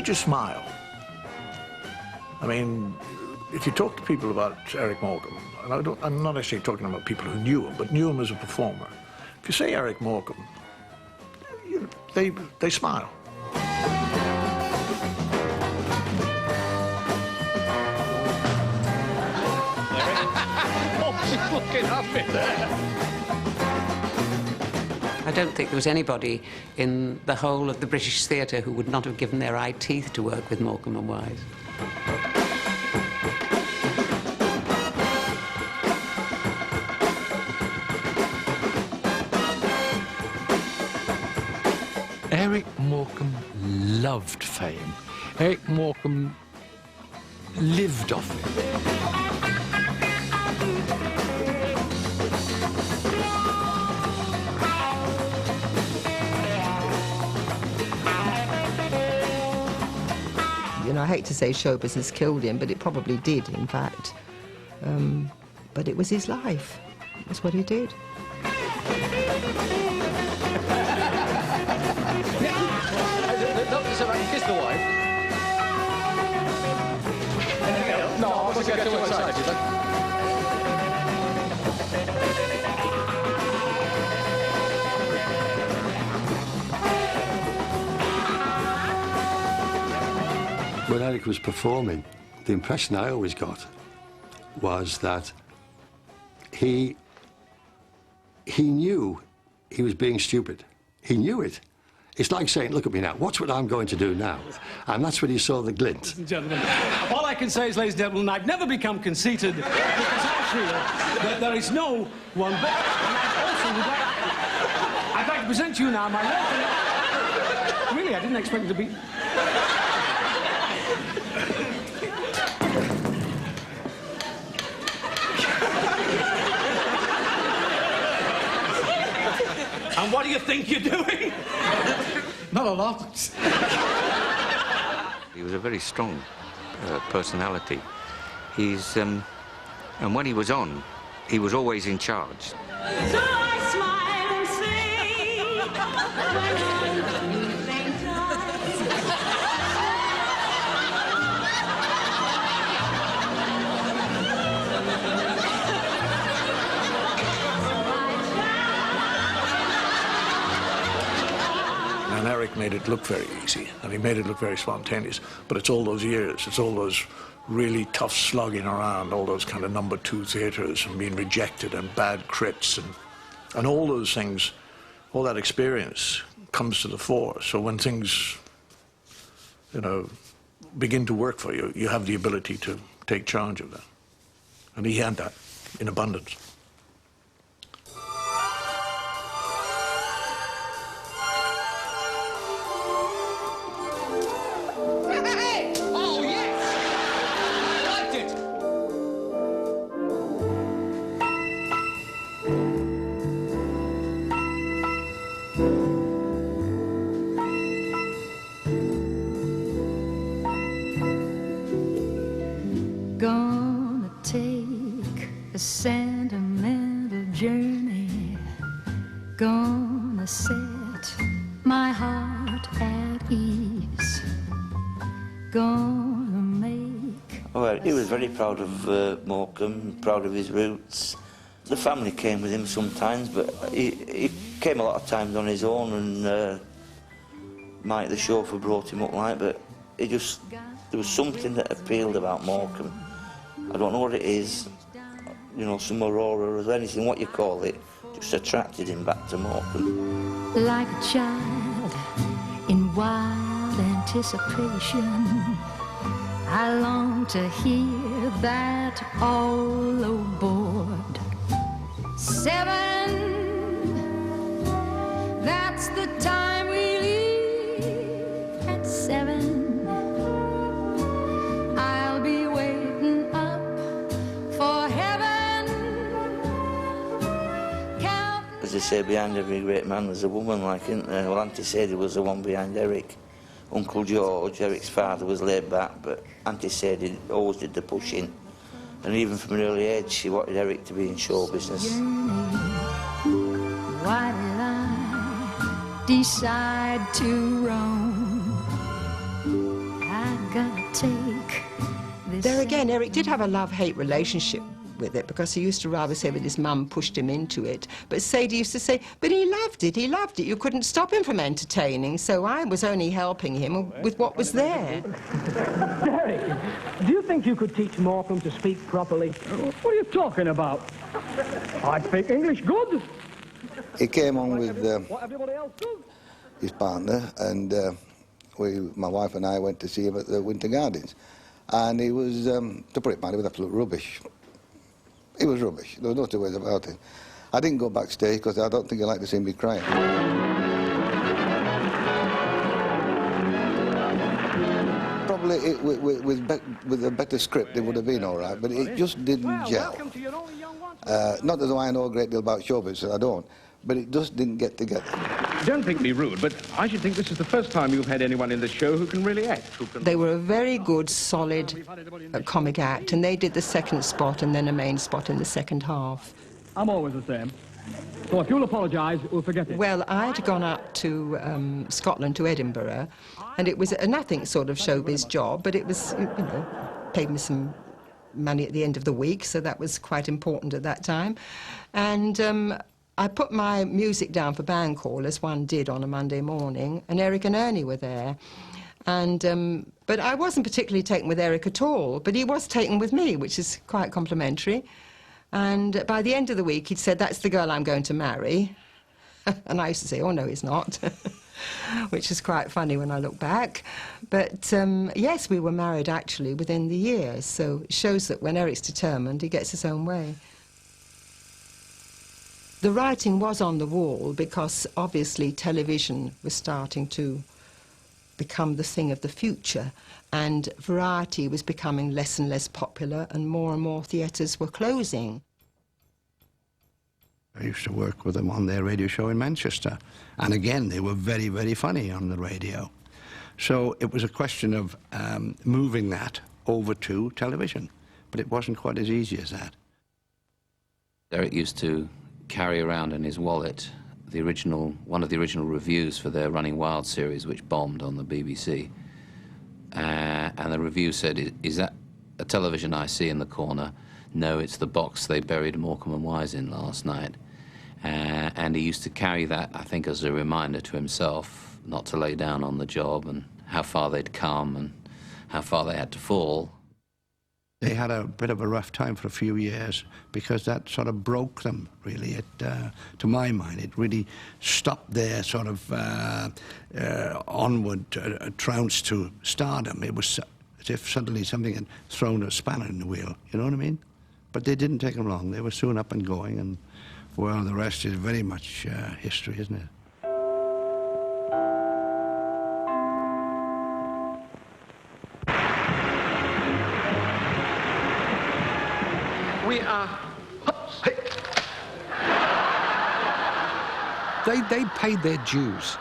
just smile. I mean, if you talk to people about Eric Morecambe, and I'm not actually talking about people who knew him, but knew him as a performer. If you say Eric Morecambe, they smile. Oh, she's looking happy there. I don't think there was anybody in the whole of the British theatre who would not have given their eye teeth to work with Morecambe and Wise. Eric Morecambe loved fame. Eric Morecambe lived off it. You know, I hate to say show business killed him, but it probably did, in fact. But it was his life. That's what he did. Kiss the wife. No, I want to get too excited. When Eric was performing, the impression I always got was that he knew he was being stupid. He knew it. It's like saying, look at me now, watch what I'm going to do now. And that's when he saw the glint. Ladies and gentlemen, all I can say is, ladies and gentlemen, I've never become conceited because I feel that there is no one better. And I'd like to present to you now my love. Really, I didn't expect it to be... And what do you think you're doing? Not a lot. He was a very strong personality. And when he was on, he was always in charge. So I smile and say, when I'm feeling And Eric made it look very easy, and he made it look very spontaneous. But it's all those years, it's all those really tough slugging around, all those kind of #2 theatres and being rejected and bad crits and all those things, all that experience comes to the fore. So when things, you know, begin to work for you, you have the ability to take charge of that. And he had that in abundance. Gonna take a sentimental journey. Gonna set my heart at ease. Gonna make... Well, he was very proud of Morecambe, proud of his roots. The family came with him sometimes, but he came a lot of times on his own, and Mike the chauffeur brought him up like, but there was something that appealed about Morecambe. I don't know what it is, you know, some aurora or anything, what you call it, just attracted him back to Morecambe. Like a child in wild anticipation, I long to hear that all aboard. 7, that's the time we leave at 7. I'll be waiting up for heaven. As they say, behind every great man there's a woman, like, isn't there? Well, Auntie Sadie was the one behind Eric. Uncle George, Eric's father, was laid back, but Auntie Sadie always did the pushing. And even from an early age, she wanted Eric to be in show business. Why did I decide to roam? gonna take this. There again, Eric did have a love-hate relationship with it, because he used to rather say that his mum pushed him into it. But Sadie used to say, but he loved it, he loved it. You couldn't stop him from entertaining, so I was only helping him with what was there. Eric, do you think you could teach Morecambe to speak properly? What are you talking about? I speak English good. He came on with What everybody else does. his partner, and my wife and I went to see him at the Winter Gardens. And he was, to put it mildly, he was absolute rubbish. He was rubbish. There was no two ways about it. I didn't go backstage because I don't think he liked to see me crying. Probably with a better script it would have been all right, but it just didn't gel. Not as though I know a great deal about showbiz, I don't, but it just didn't get together. Don't think me rude, but I should think this is the first time you've had anyone in the show who can really act. They were a very good, solid comic act, and they did the second spot and then a main spot in the second half. I'm always the same. So if you'll apologise, we'll forget it. Well, I'd gone up to Scotland, to Edinburgh, and it was a nothing sort of showbiz job, but it was, you know, paid me some money at the end of the week, so that was quite important at that time. And I put my music down for band call, as one did on a Monday morning, and Eric and Ernie were there. And, but I wasn't particularly taken with Eric at all, but he was taken with me, which is quite complimentary. And by the end of the week, he'd said, that's the girl I'm going to marry. And I used to say, oh, no, he's not, which is quite funny when I look back. But, yes, we were married, actually, within the year. So it shows that when Eric's determined, he gets his own way. The writing was on the wall because, obviously, television was starting to become the thing of the future, and variety was becoming less and less popular, and more theatres were closing. I used to work with them on their radio show in Manchester, and again, they were very, very funny on the radio. So it was a question of moving that over to television, but it wasn't quite as easy as that. Eric used to carry around in his wallet one of the original reviews for their Running Wild series, which bombed on the BBC. And the review said, is that a television I see in the corner? No, it's the box they buried Morecambe and Wise in last night. And he used to carry that, I think, as a reminder to himself not to lay down on the job, and how far they'd come and how far they had to fall. They had a bit of a rough time for a few years because that sort of broke them, really. To my mind, it really stopped their sort of onward trounce to stardom. It was as if suddenly something had thrown a spanner in the wheel, you know what I mean? But they didn't take them long. They were soon up and going, and, well, the rest is very much history, isn't it? We are... They paid their dues.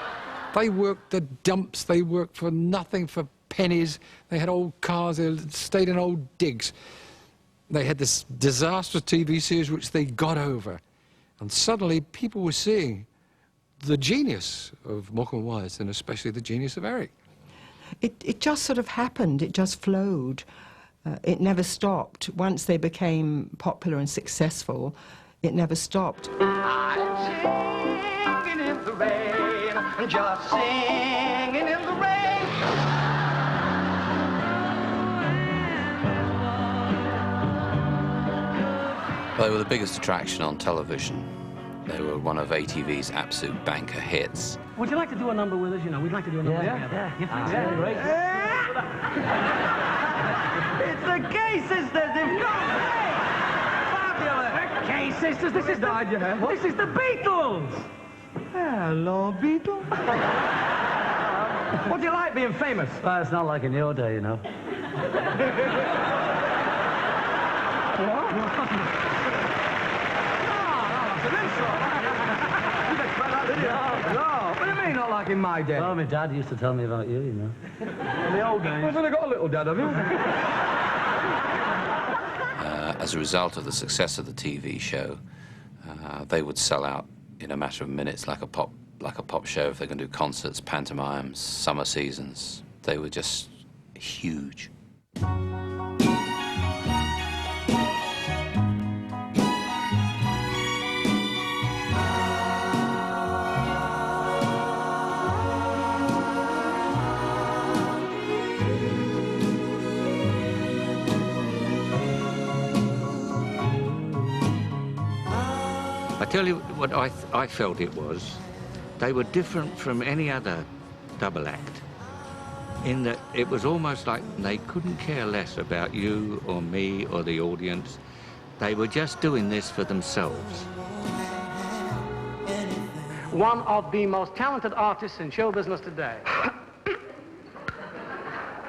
They worked the dumps, they worked for nothing, for pennies. They had old cars, they stayed in old digs. They had this disastrous TV series which they got over. And suddenly people were seeing the genius of Morecambe and Wise, and especially the genius of Eric. It just sort of happened, it just flowed. It never stopped. Once they became popular and successful, it never stopped. I'm singing in the rain, just singing in the rain. They were the biggest attraction on television. They were one of ATV's absolute banker hits. Would you like to do a number with us? You know, we'd like to do a number together. Yeah, great. It's the Gay Sisters! They've gone! Fabulous! The Gay Sisters? This is the Beatles! Hello, Beatles. What do you like being famous? Well, it's not like in your day, you know. No, what do you mean not like in my day? Well, my dad used to tell me about you, you know. In the old days. I've only got a little dad, have you? As a result of the success of the TV show, they would sell out in a matter of minutes, like a pop show. If they're going to do concerts, pantomimes, summer seasons, they were just huge. I tell you what I felt it was. They were different from any other double act in that it was almost like they couldn't care less about you or me or the audience. They were just doing this for themselves. One of the most talented artists in show business today.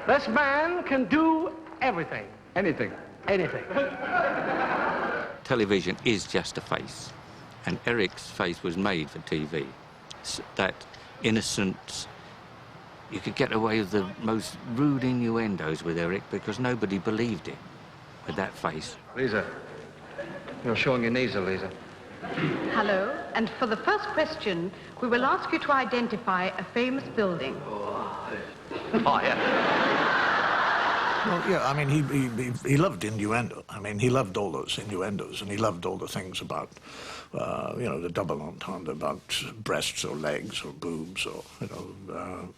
This man can do everything. Anything. Anything. Television is just a face, and Eric's face was made for TV. That innocence, you could get away with the most rude innuendos with Eric because nobody believed it with that face. Lisa, you're showing your knees, Lisa. Hello, and for the first question, we will ask you to identify a famous building. Oh, yeah. Well, yeah, I mean, he loved innuendo. I mean, he loved all those innuendos, and he loved all the things about, you know, the double entendre, about breasts or legs or boobs or, you know,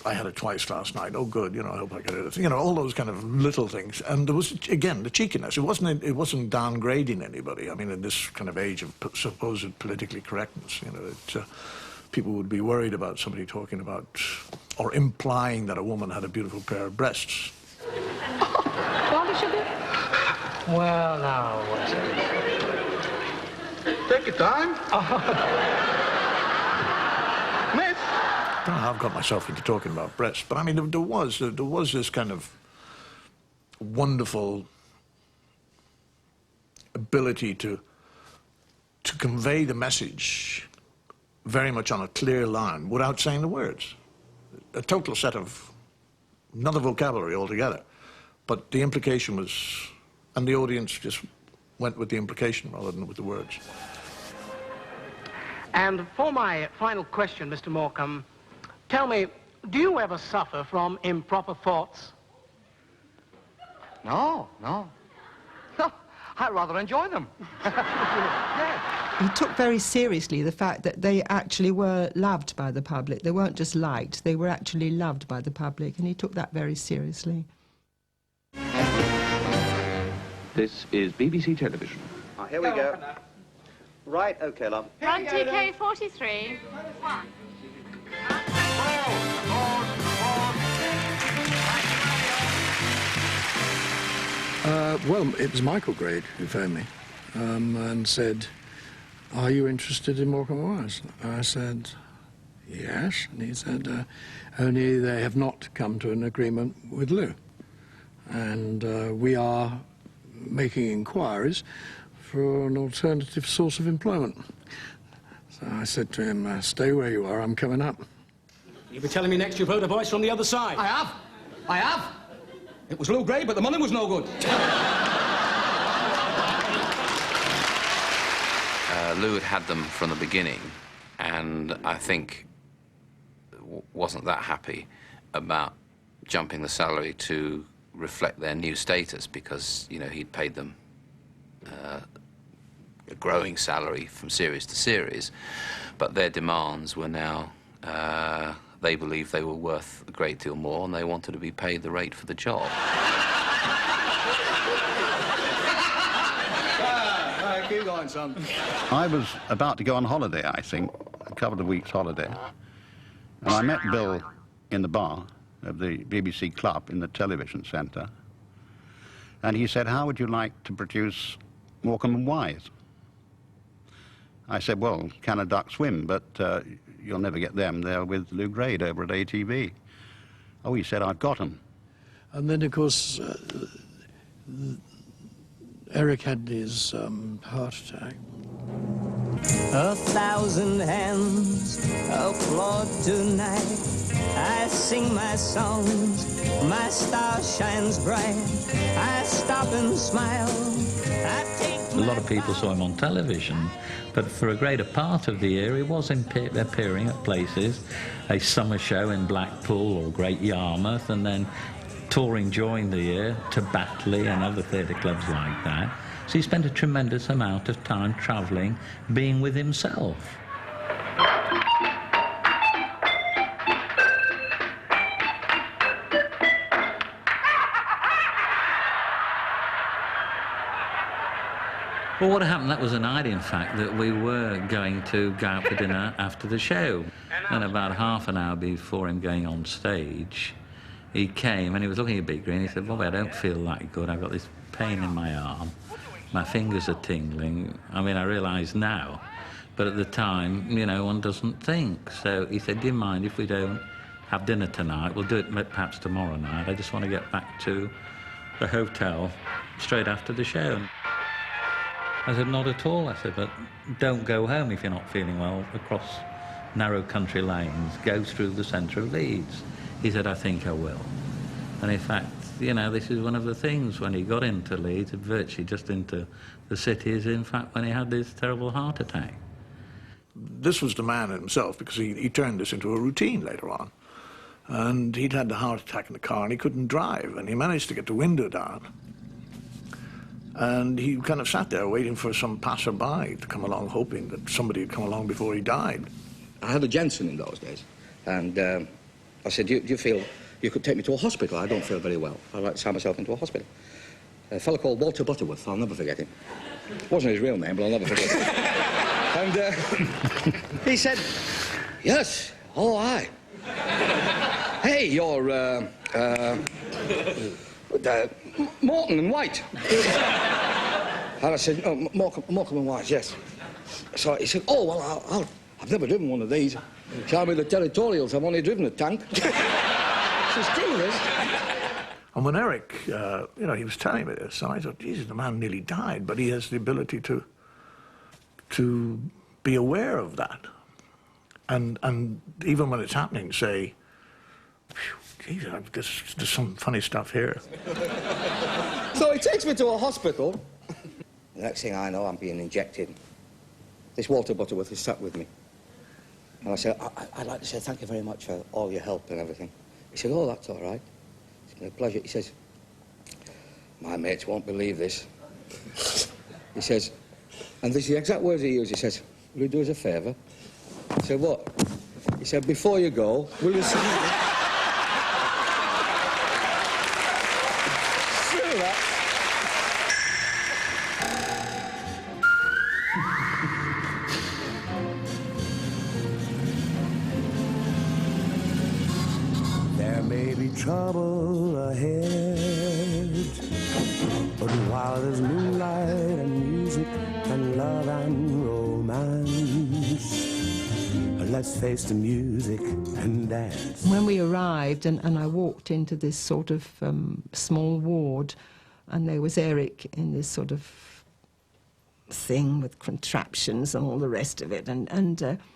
I had it twice last night. Oh, good, you know, I hope I get it. You know, all those kind of little things. And there was, again, the cheekiness. It wasn't downgrading anybody. I mean, in this kind of age of supposed politically correctness, you know, people would be worried about somebody talking about or implying that a woman had a beautiful pair of breasts. Well, now, what's it? Take your time. Miss. I don't know how I've got myself into talking about breasts, but I mean, there was this kind of wonderful ability to convey the message very much on a clear line without saying the words. A total set of, another vocabulary altogether. But the implication was, and the audience just went with the implication rather than with the words. And for my final question, Mr. Morecambe, tell me, do you ever suffer from improper thoughts? No. No, I rather enjoy them. He took very seriously the fact that they actually were loved by the public. They weren't just liked, they were actually loved by the public, and he took that very seriously. This is BBC Television. Here we go. Right, okay, love. Run TK 43. Well, it was Michael Grade who phoned me and said, "Are you interested in Morecambe Wise?" I said, "Yes." And he said, "Only they have not come to an agreement with Lou. And we are making inquiries for an alternative source of employment." So I said to him, "Stay where you are, I'm coming up." You'll be telling me next you've heard a voice from the other side. I have. It was Lou Gray, but the money was no good. Lou had had them from the beginning, and I think wasn't that happy about jumping the salary to reflect their new status, because, you know, he'd paid them a growing salary from series to series, but their demands were now, they believed they were worth a great deal more, and they wanted to be paid the rate for the job. Keep going, son. I was about to go on holiday, I think, a couple of weeks holiday, and I met Bill in the bar of the BBC Club in the television centre, and he said, "How would you like to produce Morecambe and Wise?" I said, "Well, can a duck swim? But you'll never get them. They're with Lou Grade over at ATV." Oh, he said, "I've got them." And then, of course, Eric had his heart attack. 1,000 hands applaud tonight. I sing my songs, my star shines bright. I stop and smile. I take A lot of people saw him on television, but for a greater part of the year he was appearing at places, a summer show in Blackpool or Great Yarmouth, and then touring during the year to Batley and other theatre clubs like that. So he spent a tremendous amount of time travelling, being with himself. Well, what happened, that was a night, in fact, that we were going to go out for dinner after the show. And about half an hour before him going on stage, he came and he was looking a bit green. He said, Bobby, I don't feel that good. I've got this pain in my arm. My fingers are tingling. I mean, I realise now, but at the time, you know, one doesn't think. So he said, do you mind if we don't have dinner tonight? We'll do it perhaps tomorrow night. I just want to get back to the hotel straight after the show. I said, not at all. I said, but don't go home if you're not feeling well across narrow country lanes. Go through the centre of Leeds. He said, I think I will. And in fact, you know, this is one of the things when he got into Leeds, virtually just into the city, is in fact when he had this terrible heart attack. This was the man himself, because he turned this into a routine later on. And he'd had the heart attack in the car and he couldn't drive, and he managed to get the window down. And he kind of sat there waiting for some passerby to come along, hoping that somebody would come along before he died. I had a Jensen in those days, and I said, do you feel you could take me to a hospital? I don't feel very well. I'd like to sign myself into a hospital. A fellow called Walter Butterworth, I'll never forget him. Wasn't his real name, but I'll never forget it. And he said, yes, oh, aye. Hey, you're, Morton and White. And I said, oh, Morecambe and White, yes. So he said, oh, well, I've never driven one of these. Tell me the territorials, I've only driven a tank. She's still this. And when Eric, you know, he was telling me this, and I thought, Jesus, the man nearly died, but he has the ability to be aware of that. And even when it's happening, say, Jesus, there's some funny stuff here. So he takes me to a hospital. The next thing I know, I'm being injected. This Walter Butterworth is sat with me. And I said, I'd like to say thank you very much for all your help and everything. He said, oh, that's all right. It's been a pleasure. He says, my mates won't believe this. He says, and this is the exact words he used. He says, will you do us a favour? I said, what? He said, before you go, will you sing me? There may be trouble ahead, but while there's moonlight and music and love and romance, let's face the music and dance. When we arrived and I walked into this sort of small ward, and there was Eric in this sort of thing with contraptions and all the rest of it, and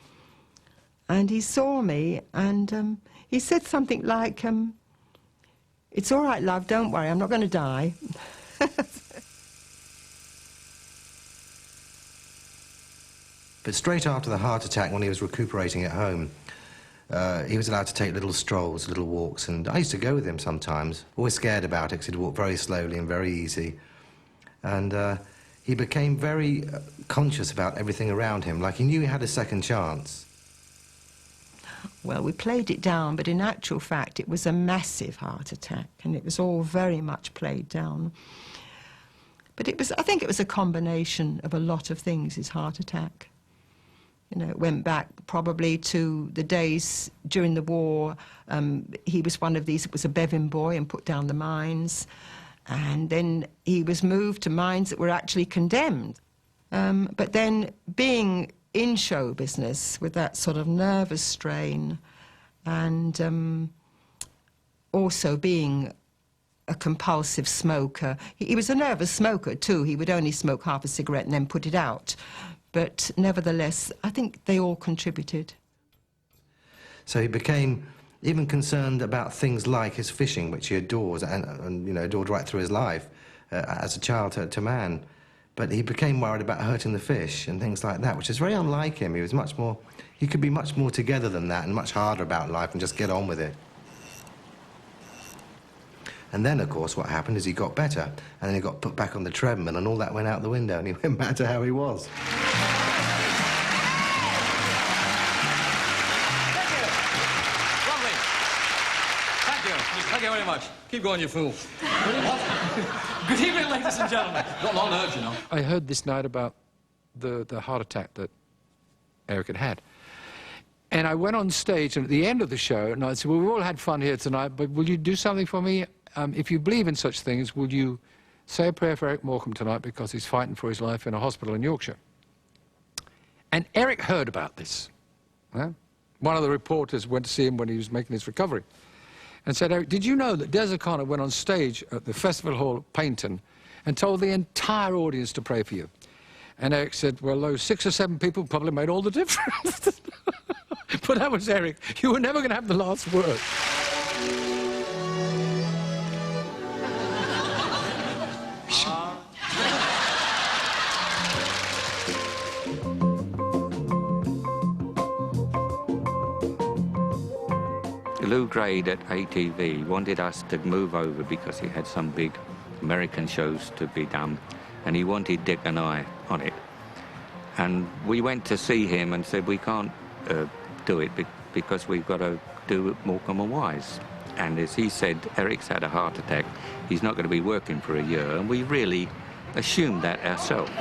he saw me and he said something like, it's all right, love, don't worry, I'm not going to die. But straight after the heart attack, when he was recuperating at home, he was allowed to take little strolls, little walks, and I used to go with him sometimes, always scared about it because he'd walk very slowly and very easy. And he became very conscious about everything around him, like he knew he had a second chance. Well, we played it down, but in actual fact, it was a massive heart attack, and it was all very much played down. But it was, I think it was a combination of a lot of things, his heart attack. You know, it went back probably to the days during the war. He was one of these, it was a Bevin boy and put down the mines. And then he was moved to mines that were actually condemned. But then being in show business with that sort of nervous strain and also being a compulsive smoker. He was a nervous smoker too. He would only smoke half a cigarette and then put it out. But nevertheless, I think they all contributed. So he became even concerned about things like his fishing, which he adores and you know, adored right through his life, as a child to man. But he became worried about hurting the fish and things like that, which is very unlike him. He was much more, he could be much more together than that and much harder about life and just get on with it. And then, of course, what happened is he got better, and then he got put back on the treadmill, and all that went out the window, and he went back to how he was. Thank you very much. Keep going, you fool. Good evening, ladies and gentlemen. Not long nerves, you know. I heard this night about the heart attack that Eric had had. And I went on stage, and at the end of the show, and I said, well, we've all had fun here tonight, but will you do something for me? If you believe in such things, will you say a prayer for Eric Morecambe tonight, because he's fighting for his life in a hospital in Yorkshire? And Eric heard about this. One of the reporters went to see him when he was making his recovery and said, Eric, did you know that Des O'Connor went on stage at the Festival Hall at Paynton and told the entire audience to pray for you? And Eric said, well, those 6 or 7 people probably made all the difference. But that was Eric. You were never going to have the last word. Lou Grade at ATV wanted us to move over because he had some big American shows to be done, and he wanted Dick and I on it. And we went to see him and said, we can't do it because we've got to do Morecambe and Wise. And as he said, Eric's had a heart attack, he's not going to be working for a year, and we really assumed that ourselves.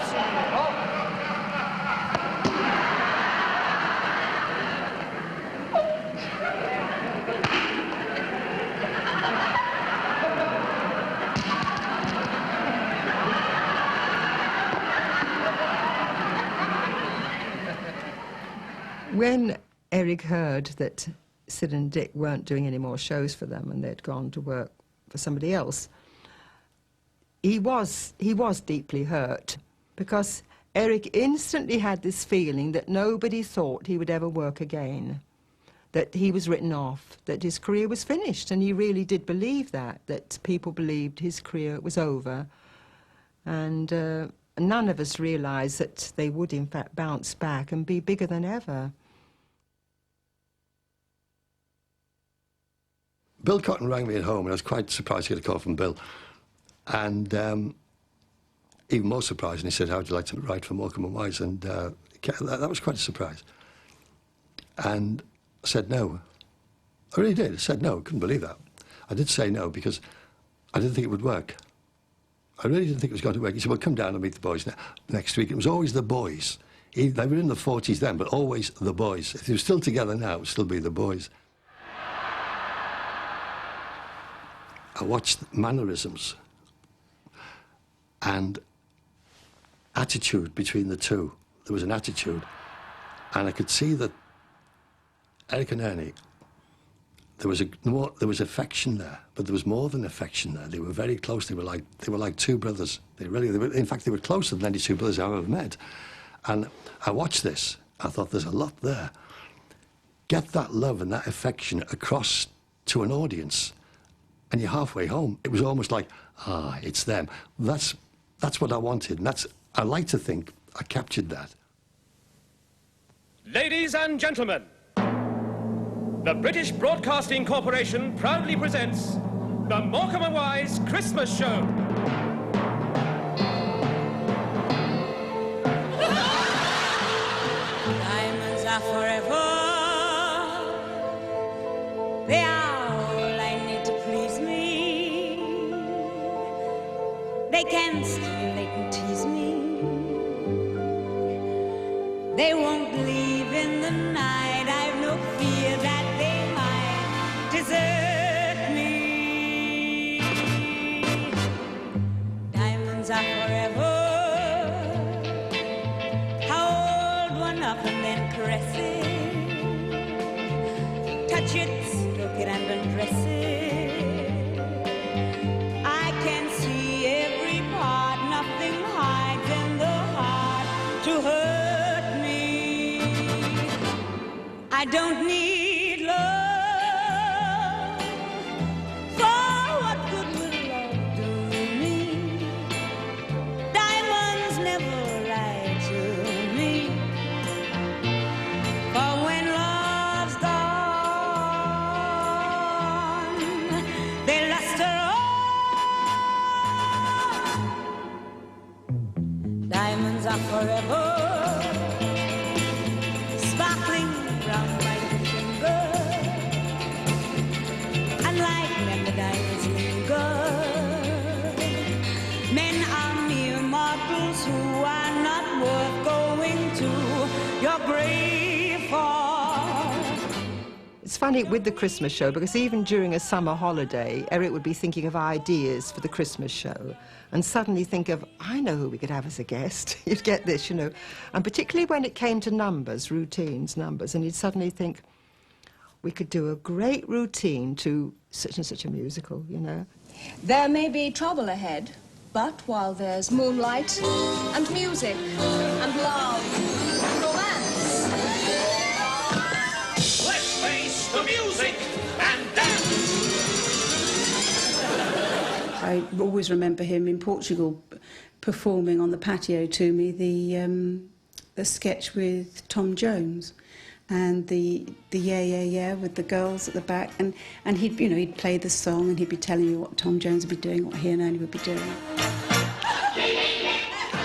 When Eric heard that Sid and Dick weren't doing any more shows for them and they'd gone to work for somebody else, he was deeply hurt, because Eric instantly had this feeling that nobody thought he would ever work again, that he was written off, that his career was finished, and he really did believe that people believed his career was over. And none of us realised that they would in fact bounce back and be bigger than ever. Bill Cotton rang me at home, and I was quite surprised to get a call from Bill. And even more surprised, and he said, how would you like to write for Morecambe and Wise? And that was quite a surprise. And I said no. I really did. I said no. I couldn't believe that. I did say no because I didn't think it would work. I really didn't think it was going to work. He said, well, come down and meet the boys next week. It was always the boys. They were in the 40s then, but always the boys. If they were still together now, it would still be the boys. I watched mannerisms and attitude between the two. There was an attitude, and I could see that Eric and Ernie, there was affection there, but there was more than affection there. They were very close. They were like two brothers. In fact, they were closer than any two brothers I've ever met. And I watched this. I thought, there's a lot there. Get that love and that affection across to an audience, and you're halfway home. It was almost like, it's them. That's what I wanted, and I like to think I captured that. Ladies and gentlemen, the British Broadcasting Corporation proudly presents the Morecambe and Wise Christmas Show. Diamonds are forever. They are all I need to please me. They can steal, they can tease me. They won't leave in the night. I've no fear that they might desert me. Diamonds are forever. Hold one up and then caress it. Touch it, stroke it and undress it. I can see every part, nothing don't need love. For what good will love do me? Diamonds never lie to me. For when love's gone, they luster on. Diamonds are forever, sparkling round my finger. Unlike when the diamonds linger, men are mere mortals who are not worth going to your grave for. It's funny with the Christmas show, because even during a summer holiday, Eric would be thinking of ideas for the Christmas show and suddenly think of, I know who we could have as a guest. You'd get this, you know. And particularly when it came to numbers, routines, numbers, and you'd suddenly think, we could do a great routine to such and such a musical, you know. There may be trouble ahead, but while there's moonlight and music and love and romance. Let's face the music and dance! I always remember him in Portugal performing on the patio to me the sketch with Tom Jones and the yeah yeah yeah with the girls at the back, and he'd play the song and he'd be telling me what Tom Jones would be doing, what he and Ernie would be doing.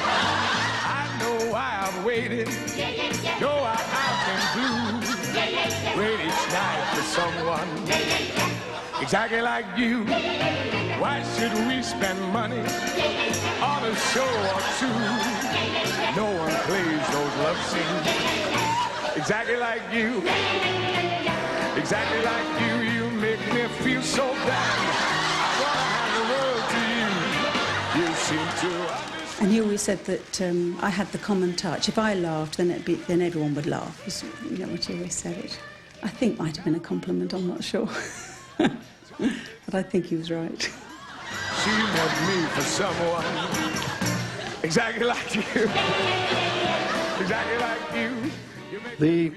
I know I've waited, though I've been blue. Wait each night for someone exactly like you. Why should we spend money on a show or two? No one plays those love scenes exactly like you. Exactly like you, you make me feel so bad. I wanna hand the world to you. You seem to. And he always said that I had the common touch. If I laughed, then everyone would laugh. You know what he always said. It, I think, might have been a compliment. I'm not sure, but I think he was right. She met me for someone exactly like you. Exactly like you. The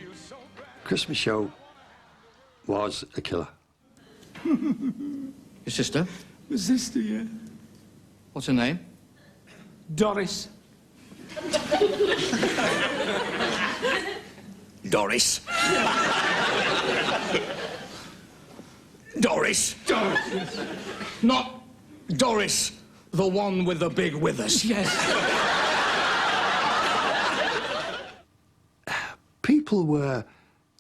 Christmas show was a killer. Your sister? My sister, yeah. What's her name? Doris. Doris. Doris. Doris. Not Doris, the one with the big withers. Yes. People were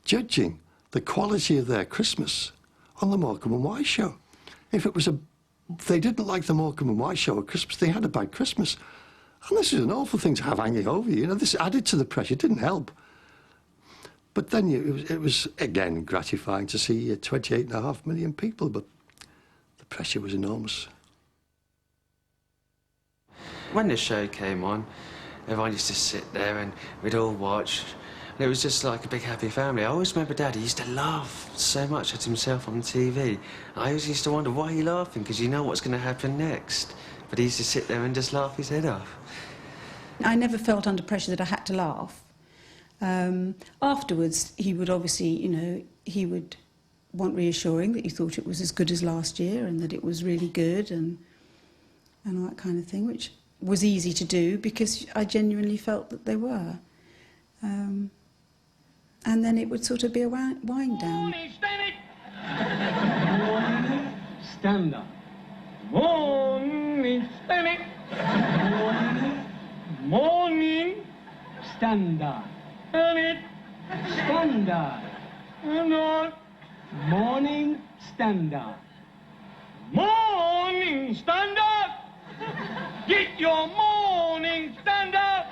judging the quality of their Christmas on the Morecambe and Wise show. If they didn't like the Morecambe and Wise show at Christmas, they had a bad Christmas. And this is an awful thing to have hanging over you. You know, this added to the pressure, it didn't help. But then it was, again, gratifying to see 28.5 million people, but the pressure was enormous. When the show came on, everyone used to sit there and we'd all watch. And it was just like a big happy family. I always remember Dad, he used to laugh so much at himself on TV. I always used to wonder, why are you laughing? Because you know what's going to happen next. But he used to sit there and just laugh his head off. I never felt under pressure that I had to laugh. Afterwards, he would obviously, you know, he would want reassuring that you thought it was as good as last year and that it was really good and all that kind of thing, which was easy to do because I genuinely felt that they were. And then it would sort of be a wind down. Morning, stand up. Morning, stand up. Morning, stand up. Stand up. Morning, stand up. Morning, stand up. Get your morning, stand up.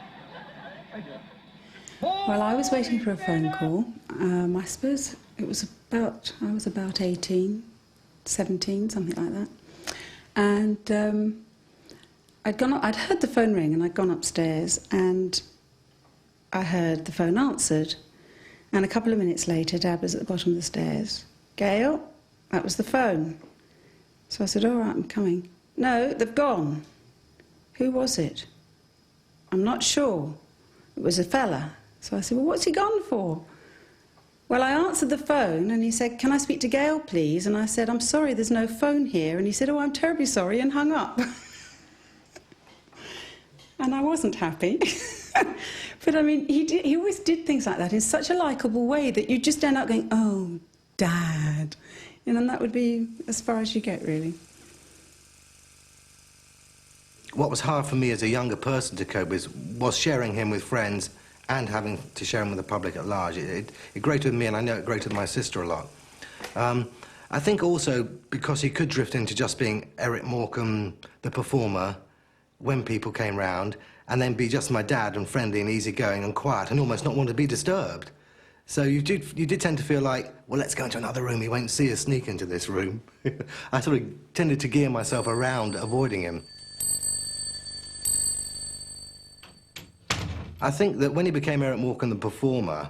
Well, I was waiting for a phone call. I suppose it was I was about 18, 17, something like that. And I'd heard the phone ring and I'd gone upstairs and I heard the phone answered. And a couple of minutes later, Dad was at the bottom of the stairs. Gail, that was the phone. So I said, all right, I'm coming. No, they've gone. Who was it? I'm not sure. It was a fella. So I said, well, what's he gone for? Well, I answered the phone and he said, "Can I speak to Gail, please?" And I said, "I'm sorry, there's no phone here." And he said, "Oh, I'm terribly sorry," and hung up. And I wasn't happy. But I mean, he always did things like that in such a likeable way that you just end up going, "Oh, Dad." And that would be as far as you get, really. What was hard for me as a younger person to cope with was sharing him with friends and having to share him with the public at large. It grated with me, and I know it grated my sister a lot. I think also because he could drift into just being Eric Morecambe, the performer, when people came round, and then be just my dad and friendly and easygoing and quiet and almost not want to be disturbed. So you did tend to feel like, well, let's go into another room. He won't see us sneak into this room. I sort of tended to gear myself around avoiding him. I think that when he became Eric Morecambe, the performer,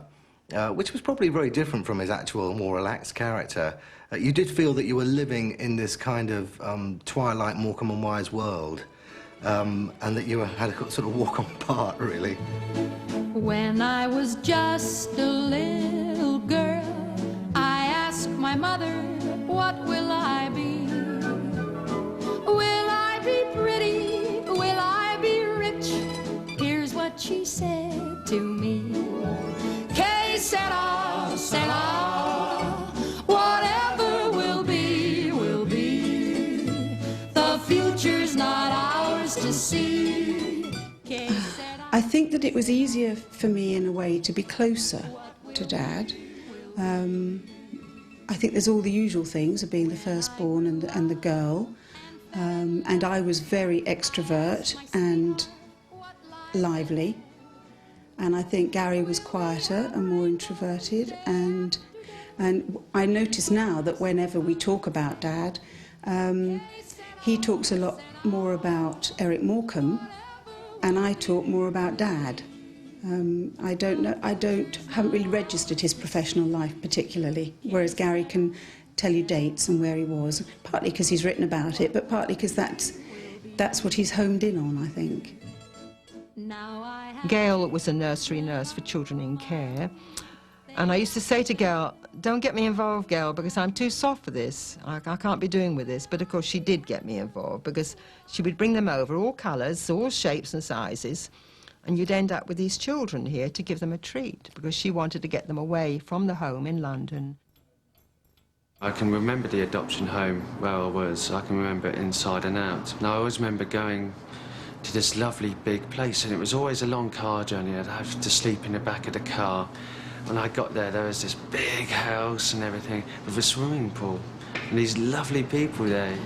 which was probably very different from his actual, more relaxed character, you did feel that you were living in this kind of Twilight Morecambe and Wise world, and that you had a sort of walk-on part, really. When I was just a little girl, I asked my mother, what will I be? Will I be pretty? Will I be rich? Here's what she said to me. Que sera, sera. Whatever will be, will be. The future's not ours to see. I think that it was easier for me, in a way, to be closer to Dad. I think there's all the usual things of being the firstborn and the girl. And I was very extrovert and lively. And I think Gary was quieter and more introverted. And I notice now that whenever we talk about Dad, he talks a lot more about Eric Morecambe, and I talk more about Dad. I haven't really registered his professional life particularly, whereas Gary can tell you dates and where he was, partly because he's written about it, but partly because that's what he's homed in on, I think. Gail was a nursery nurse for children in care, and I used to say to Gail, "Don't get me involved, Gail, because I'm too soft for this. I can't be doing with this." But of course she did get me involved, because she would bring them over, all colours, all shapes and sizes, and you'd end up with these children here to give them a treat, because she wanted to get them away from the home in London. I can remember the adoption home where I was. I can remember it inside and out. And I always remember going to this lovely big place, and it was always a long car journey. I'd have to sleep in the back of the car. When I got there was this big house and everything with a swimming pool and these lovely people there.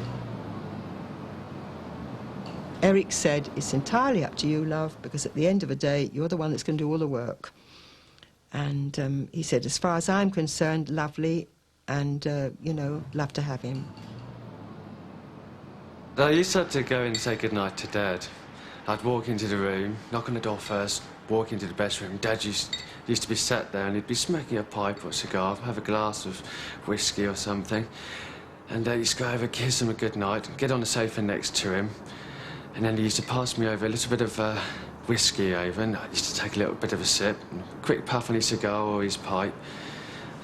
Eric said, "It's entirely up to you, love, because at the end of the day, you're the one that's going to do all the work." And he said, "As far as I'm concerned, lovely, and, you know, love to have him." I used to have to go and say goodnight to Dad. I'd walk into the room, knock on the door first, walk into the bedroom. Dad used to be sat there and he'd be smoking a pipe or a cigar, have a glass of whiskey or something. And he used to go over, kiss him a good night, get on the sofa next to him. And then he used to pass me over a little bit of whiskey over, and I used to take a little bit of a sip, and a quick puff on his cigar or his pipe.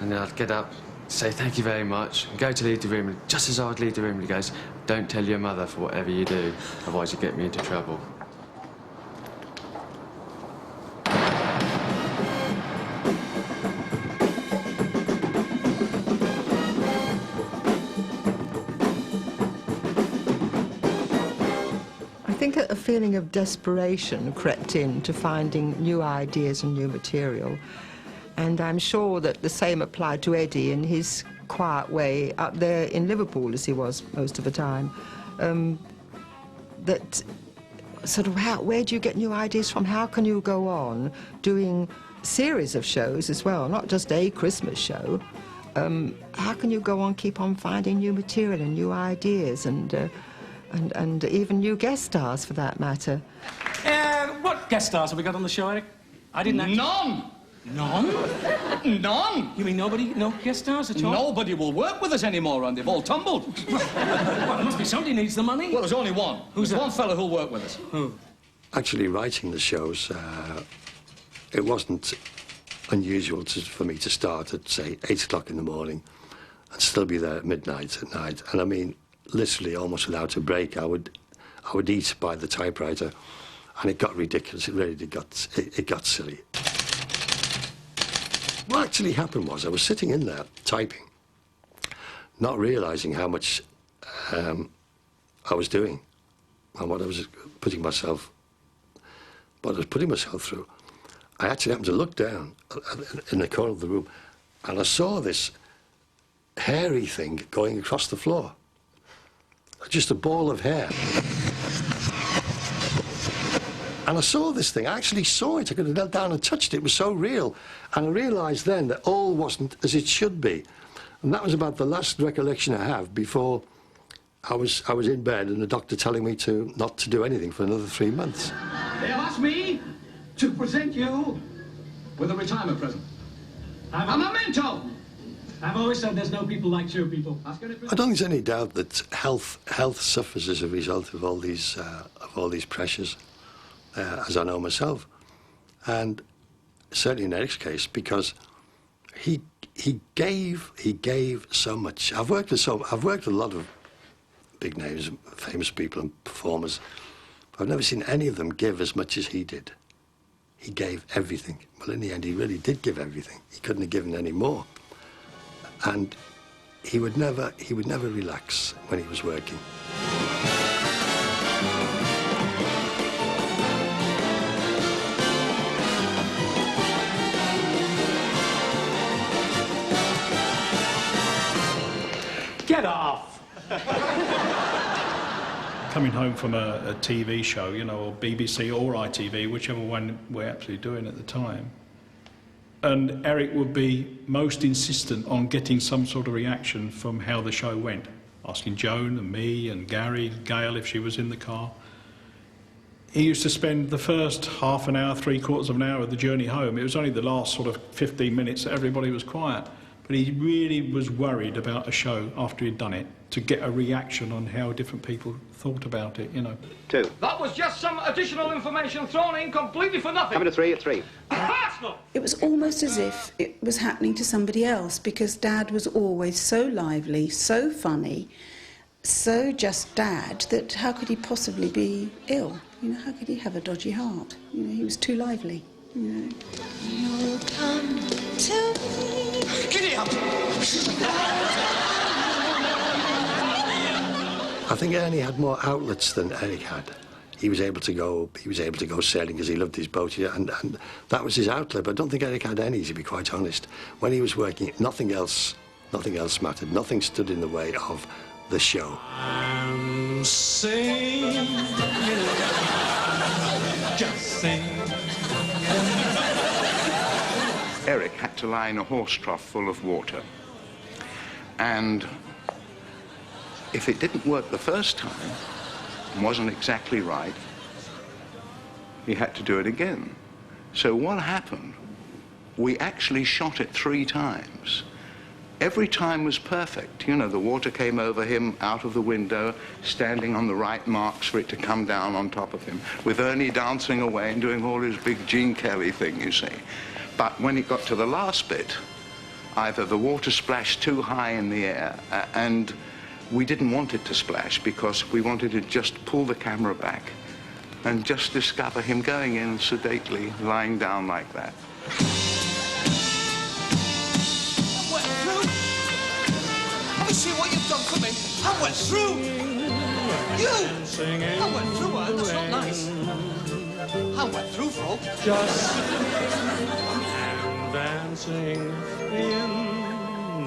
And then I'd get up, say thank you very much, and go to leave the room. And just as I would leave the room, he goes, "Don't tell your mother for whatever you do, otherwise you get me into trouble." I think a feeling of desperation crept in to finding new ideas and new material. And I'm sure that the same applied to Eddie in his quiet way up there in Liverpool, as he was most of the time. That sort of, where do you get new ideas from? How can you go on doing series of shows as well, not just a Christmas show? How can you go on, keep on finding new material and new ideas and even new guest stars, for that matter? What guest stars have we got on the show, Eric? I didn't actually... None! None? None! You mean nobody? No guest stars at all? Nobody will work with us anymore, and they've all tumbled. Well, there must be somebody needs the money. Well, there's only one. Who's there's that? one fella who'll work with us. Who? Actually, writing the shows, it wasn't unusual for me to start at, say, 8 o'clock in the morning and still be there at midnight at night. And I mean, literally almost without a break, I would eat by the typewriter, and it got ridiculous. It really did it got silly. What actually happened was I was sitting in there typing, not realising how much I was doing and what I was putting myself through. I actually happened to look down in the corner of the room, and I saw this hairy thing going across the floor. Just a ball of hair. And I saw this thing. I actually saw it. I could have knelt down and touched it. It was so real. And I realised then that all wasn't as it should be. And that was about the last recollection I have before I was in bed and the doctor telling me not to do anything for another 3 months. They have asked me to present you with a retirement present. A memento! I've always said there's no people like you people. I don't think there's any doubt that health suffers as a result of all these pressures, as I know myself, and certainly in Eric's case, because he gave so much. I've worked with a lot of big names, famous people and performers. I've never seen any of them give as much as he did. He gave everything. Well, in the end, he really did give everything. He couldn't have given any more. And he would never relax when he was working. Get off! Coming home from a TV show, you know, or BBC or ITV, whichever one we're actually doing at the time, and Eric would be most insistent on getting some sort of reaction from how the show went, asking Joan and me and Gary, Gail if she was in the car. He used to spend the first half an hour, 3/4 of an hour of the journey home. It was only the last sort of 15 minutes that everybody was quiet. But he really was worried about a show after he'd done it, to get a reaction on how different people thought about it, you know. 2. That was just some additional information thrown in completely for nothing. Coming to 3 at 3. It was almost as if it was happening to somebody else, because Dad was always so lively, so funny, so just Dad, that how could he possibly be ill? You know, how could he have a dodgy heart? You know, he was too lively, you know. You'll come to me. Giddy up! I think Ernie had more outlets than Eric had. He was able to go sailing because he loved his boat, and that was his outlet. But I don't think Eric had any, to be quite honest. When he was working, nothing else mattered. Nothing stood in the way of the show. I'm singing, just sing. Eric had to lie in a horse trough full of water. And if it didn't work the first time, and wasn't exactly right, he had to do it again. So what happened? We actually shot it 3 times. Every time was perfect. You know, the water came over him, out of the window, standing on the right marks for it to come down on top of him, with Ernie dancing away and doing all his big Gene Kelly thing, you see. But when it got to the last bit, either the water splashed too high in the air, and we didn't want it to splash because we wanted to just pull the camera back and just discover him going in sedately, lying down like that. I went through. Have you seen what you've done for me? I went through. You! I went through her. That's not nice. I went through, folk. Just and dancing in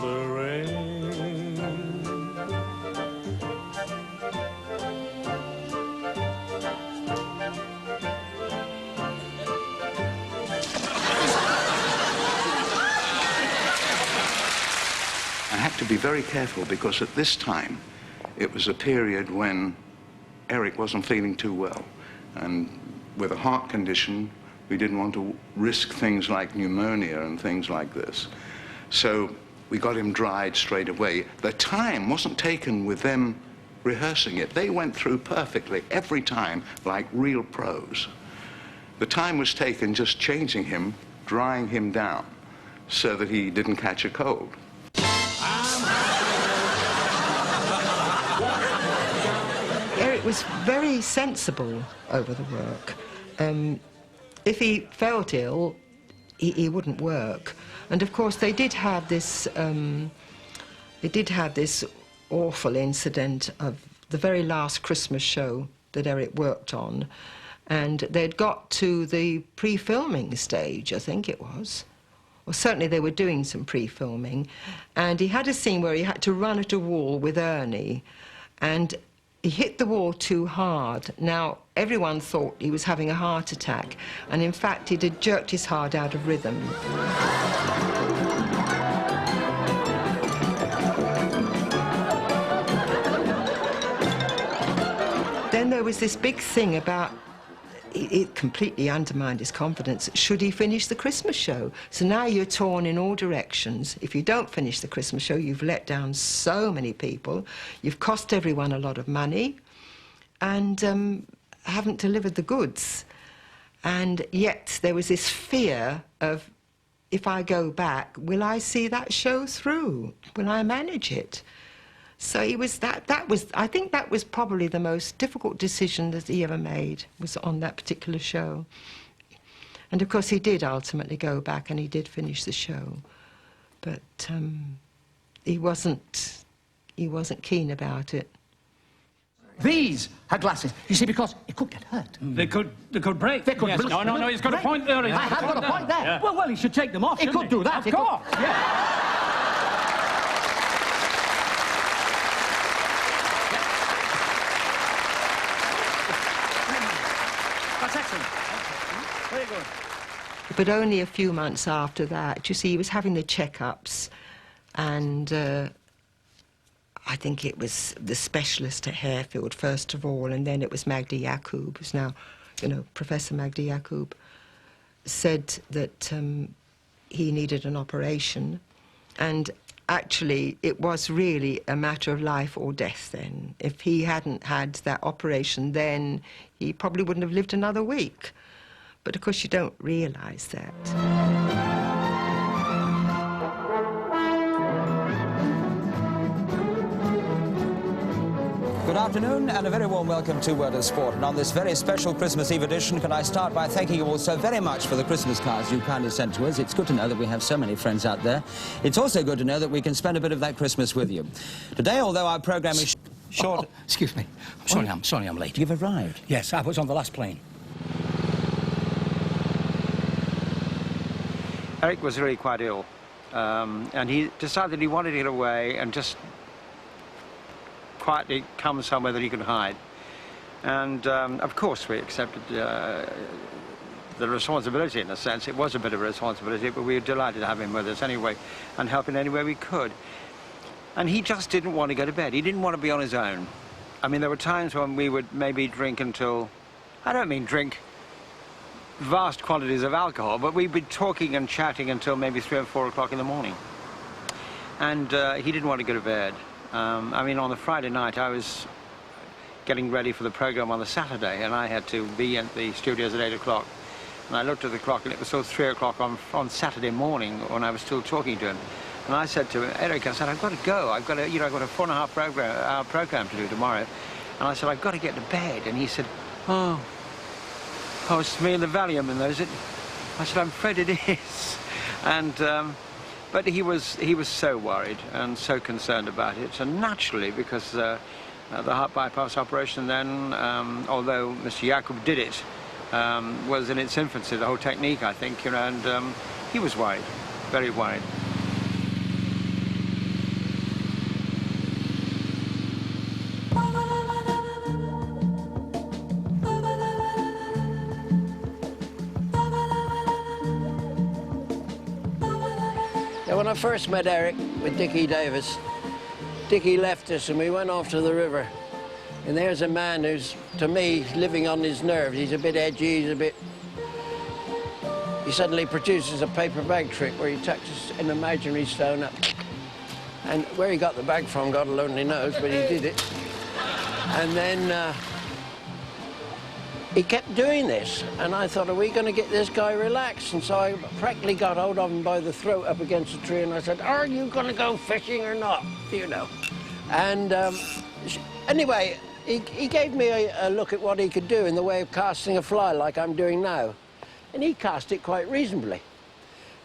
the rain. I had to be very careful because at this time it was a period when Eric wasn't feeling too well, and with a heart condition we didn't want to risk things like pneumonia and things like this. So we got him dried straight away. The time wasn't taken with them rehearsing it. They went through perfectly every time like real pros. The time was taken just changing him drying him down so that he didn't catch a cold. Eric was very sensible over the work. If he felt ill, he wouldn't work. And of course, they did have this awful incident of the very last Christmas show that Eric worked on, and they'd got to the pre-filming stage, I think it was. Well, certainly they were doing some pre-filming, and he had a scene where he had to run at a wall with Ernie, and he hit the wall too hard. Now, everyone thought he was having a heart attack, and in fact, he'd had jerked his heart out of rhythm. Then there was this big thing about, it completely undermined his confidence. Should he finish the Christmas show? So now you're torn in all directions. If you don't finish the Christmas show, you've let down so many people, you've cost everyone a lot of money, and haven't delivered the goods. And yet there was this fear of, if I go back, will I see that show through? Will I manage it? So he was I think that was probably the most difficult decision that he ever made, was on that particular show. And of course he did ultimately go back and he did finish the show. But he wasn't keen about it. These are glasses. You see, because it could get hurt. They could break. They could Yes. break. No, he's got a point there. I have got a point there. Yeah. Well, he should take them off, He shouldn't could do that. Of course. Yeah. That's excellent. Very good. But only a few months after that, you see, he was having the checkups, and I think it was the specialist at Harefield first of all, and then it was Magdi Yacoub, who's now, you know, Professor Magdi Yacoub, said that he needed an operation, and actually it was really a matter of life or death then. If he hadn't had that operation then, he probably wouldn't have lived another week. But of course you don't realise that. Good afternoon and a very warm welcome to Word of Sport. And on this very special Christmas Eve edition, can I start by thanking you all so very much for the Christmas cards you kindly sent to us. It's good to know that we have so many friends out there. It's also good to know that we can spend a bit of that Christmas with you. Today, although our programme is short... Oh, excuse me. I'm sorry I'm late. You've arrived? Yes, I was on the last plane. Eric was really quite ill, and he decided he wanted to get away and just quietly come somewhere that he could hide. And of course we accepted the responsibility in a sense. It was a bit of a responsibility, but we were delighted to have him with us anyway and help in any way we could. And he just didn't want to go to bed. He didn't want to be on his own. I mean, there were times when we would maybe drink until, I don't mean drink vast quantities of alcohol, but we'd be talking and chatting until maybe 3 or 4 o'clock in the morning. And he didn't want to go to bed. I mean, on the Friday night, I was getting ready for the program on the Saturday, and I had to be at the studios at 8 o'clock. And I looked at the clock, and it was still 3 o'clock on Saturday morning when I was still talking to him. And I said to him, Eric, I said, I've got to go. I've got a 4.5 hour program to do tomorrow. And I said, I've got to get to bed. And he said, oh, it's me and the Valium and those. I said, I'm afraid it is. And but he was so worried and so concerned about it. And naturally, because the heart bypass operation then, although Mr. Yacoub did it, was in its infancy, the whole technique, I think, you know, and he was worried, very worried. When I first met Eric with Dickie Davis, Dickie left us and we went off to the river. And there's a man who's, to me, living on his nerves. He's a bit edgy, he suddenly produces a paper bag trick where he touches an imaginary stone up. And where he got the bag from, God alone knows, but he did it. And then he kept doing this, and I thought, are we going to get this guy relaxed? And so I practically got hold of him by the throat up against a tree, and I said, are you going to go fishing or not? You know. And anyway, he gave me a look at what he could do in the way of casting a fly like I'm doing now. And he cast it quite reasonably.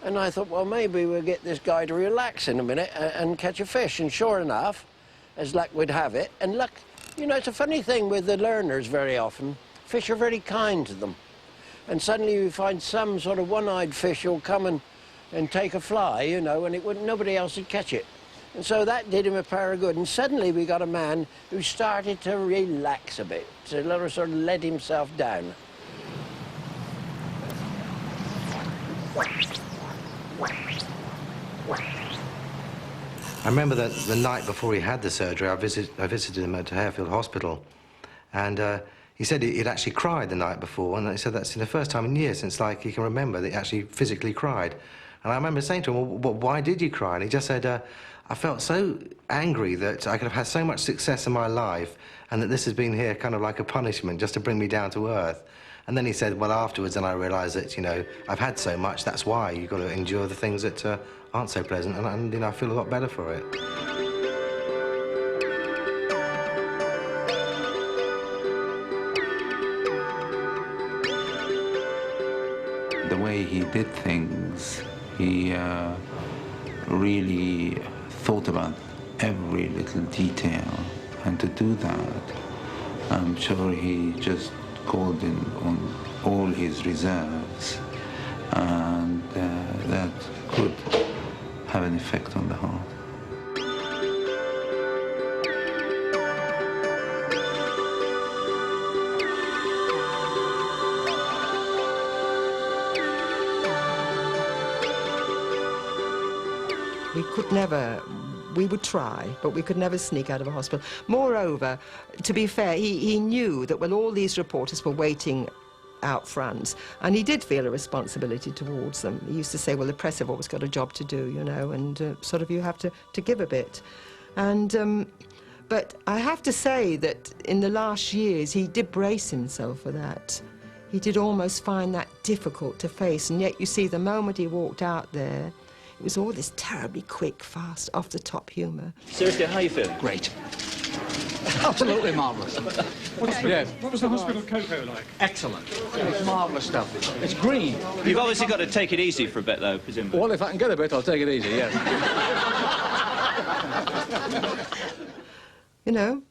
And I thought, well, maybe we'll get this guy to relax in a minute and catch a fish. And sure enough, as luck would have it, and luck, you know, it's a funny thing with the learners very often. Fish are very kind to them. And suddenly you find some sort of one-eyed fish will come and take a fly, you know, and nobody else would catch it. And so that did him a pair of good. And suddenly we got a man who started to relax a bit, to sort of let himself down. I remember that the night before he had the surgery, I visited him at Harefield Hospital, and he said he'd actually cried the night before, and he said that's the first time in years since, like, he can remember that he actually physically cried. And I remember saying to him, well, why did you cry? And he just said, I felt so angry that I could have had so much success in my life, and that this has been here kind of like a punishment just to bring me down to earth. And then he said, well, afterwards, then I realised that, you know, I've had so much, that's why you've got to endure the things that aren't so pleasant, and you know, I feel a lot better for it. The way he did things, he really thought about every little detail, and to do that, I'm sure he just called in on all his reserves, and that could have an effect on the heart. We would try, but we could never sneak out of a hospital. Moreover, to be fair, he knew that, well, all these reporters were waiting out front, and he did feel a responsibility towards them. He used to say, well, the press have always got a job to do, you know, and sort of you have to give a bit. And, but I have to say that in the last years, he did brace himself for that. He did almost find that difficult to face, and yet, you see, the moment he walked out there, it was all this terribly quick, fast, off-the-top humour. Seriously, how are you feeling? Great. Absolutely marvellous. What was the hospital cocoa like? Excellent. It's marvellous stuff. It's green. You've obviously got to take it easy for a bit, though, presumably. Well, if I can get a bit, I'll take it easy, yes. You know,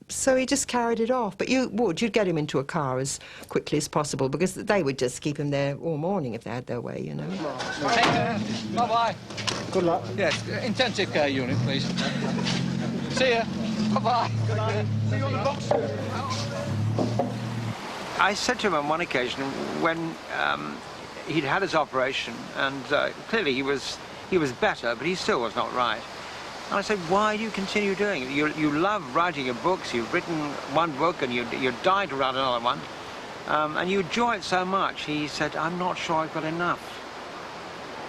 so he just carried it off. But you'd get him into a car as quickly as possible, because they would just keep him there all morning if they had their way, you know. Take care. Bye-bye. Good luck. Yes, intensive care unit, please. See ya. Bye-bye. Good night. See you on the box. I said to him on one occasion when he'd had his operation, and clearly he was better, but he still was not right. And I said, why do you continue doing it? You love writing your books. You've written one book, and you're dying to write another one, and you enjoy it so much. He said, I'm not sure I've got enough.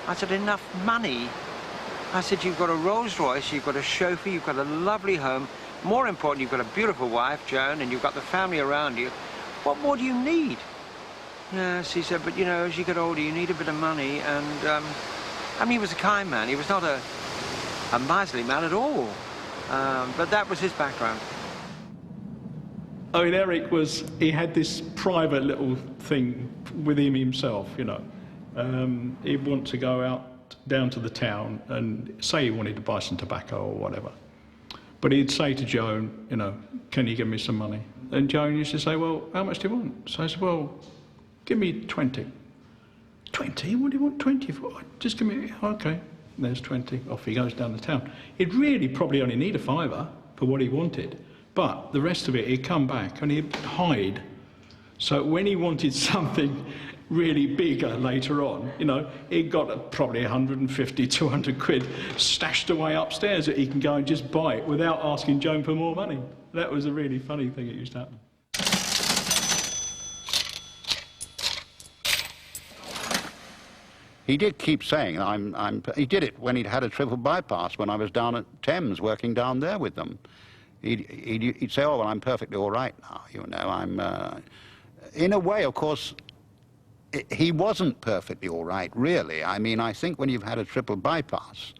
I said, enough money? I said, you've got a Rolls Royce, you've got a chauffeur, you've got a lovely home. More important, you've got a beautiful wife, Joan, and you've got the family around you. What more do you need? Yes, he said, but you know, as you get older, you need a bit of money. And I mean, he was a kind man. He was not a miserly man at all. But that was his background. I mean, Eric he had this private little thing with him himself, you know. He'd want to go out down to the town and say he wanted to buy some tobacco or whatever. But he'd say to Joan, you know, can you give me some money? And Joan used to say, well, how much do you want? So I said, well, give me 20. 20? What do you want 20 for? Just give me, okay. There's 20. Off he goes down the town. He'd really probably only need a £5 for what he wanted, but the rest of it, he'd come back and he'd hide. So when he wanted something really bigger later on, you know, he'd got probably 150, 200 quid stashed away upstairs that he can go and just buy it without asking Joan for more money. That was a really funny thing that used to happen. He did keep saying, he did it when he'd had a triple bypass when I was down at Thames working down there with them. He'd say, oh, well, I'm perfectly all right now, you know, I'm... in a way, of course, he wasn't perfectly all right, really. I mean, I think when you've had a triple bypass,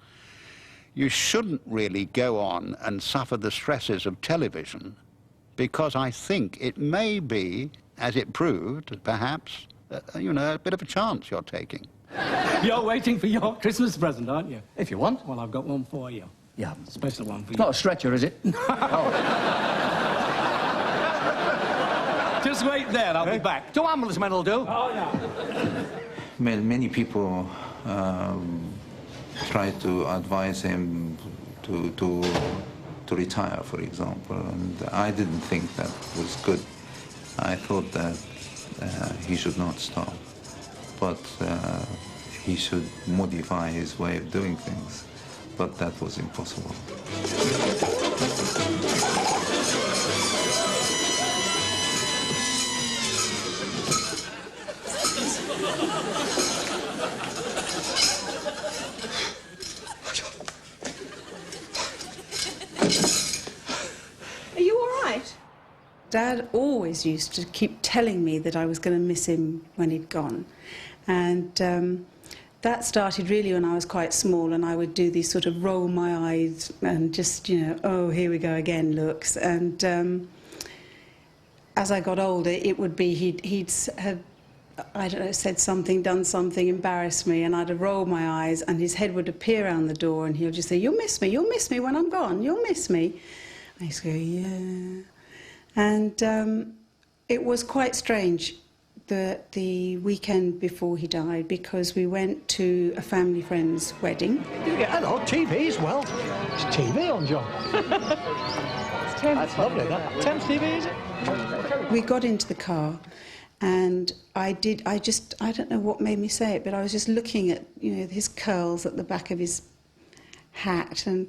you shouldn't really go on and suffer the stresses of television, because I think it may be, as it proved, perhaps, you know, a bit of a chance you're taking. You're waiting for your Christmas present, aren't you? If you want, well, I've got one for you. Yeah. Special one for you. Not a stretcher, is it? Just wait there, I'll be back. 2 ambulance men will do. Oh, yeah. Well, many people try to advise him to retire, for example, and I didn't think that was good. I thought that he should not stop, but he should modify his way of doing things, but that was impossible. Are you all right? Dad always used to keep telling me that I was going to miss him when he'd gone. And that started really when I was quite small, and I would do these sort of roll my eyes and just, you know, oh, here we go again looks. And as I got older, it would be he'd have, I don't know, said something, done something, embarrassed me, and I'd have rolled my eyes, and his head would appear around the door, and he'll just say, you'll miss me when I'm gone, you'll miss me. I used to go, yeah. And it was quite strange the weekend before he died, because we went to a family friend's wedding. Yeah, hello, TV as well. It's TV on, John. It's That's lovely, that. Thames TV, is it? We got into the car, and I don't know what made me say it, but I was just looking at, you know, his curls at the back of his hat, and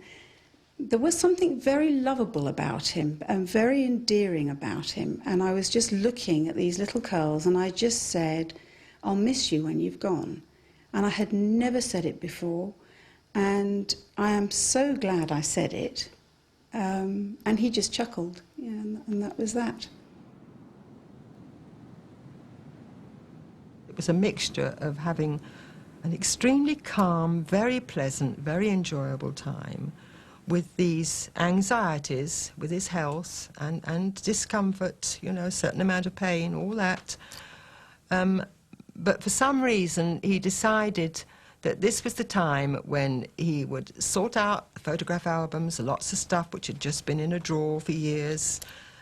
there was something very lovable about him and very endearing about him. And I was just looking at these little curls, and I just said, I'll miss you when you've gone. And I had never said it before, and I am so glad I said it. And he just chuckled, yeah, and that was that. It was a mixture of having an extremely calm, very pleasant, very enjoyable time, with these anxieties, with his health and discomfort, you know, a certain amount of pain, all that. But for some reason, he decided that this was the time when he would sort out photograph albums, lots of stuff which had just been in a drawer for years,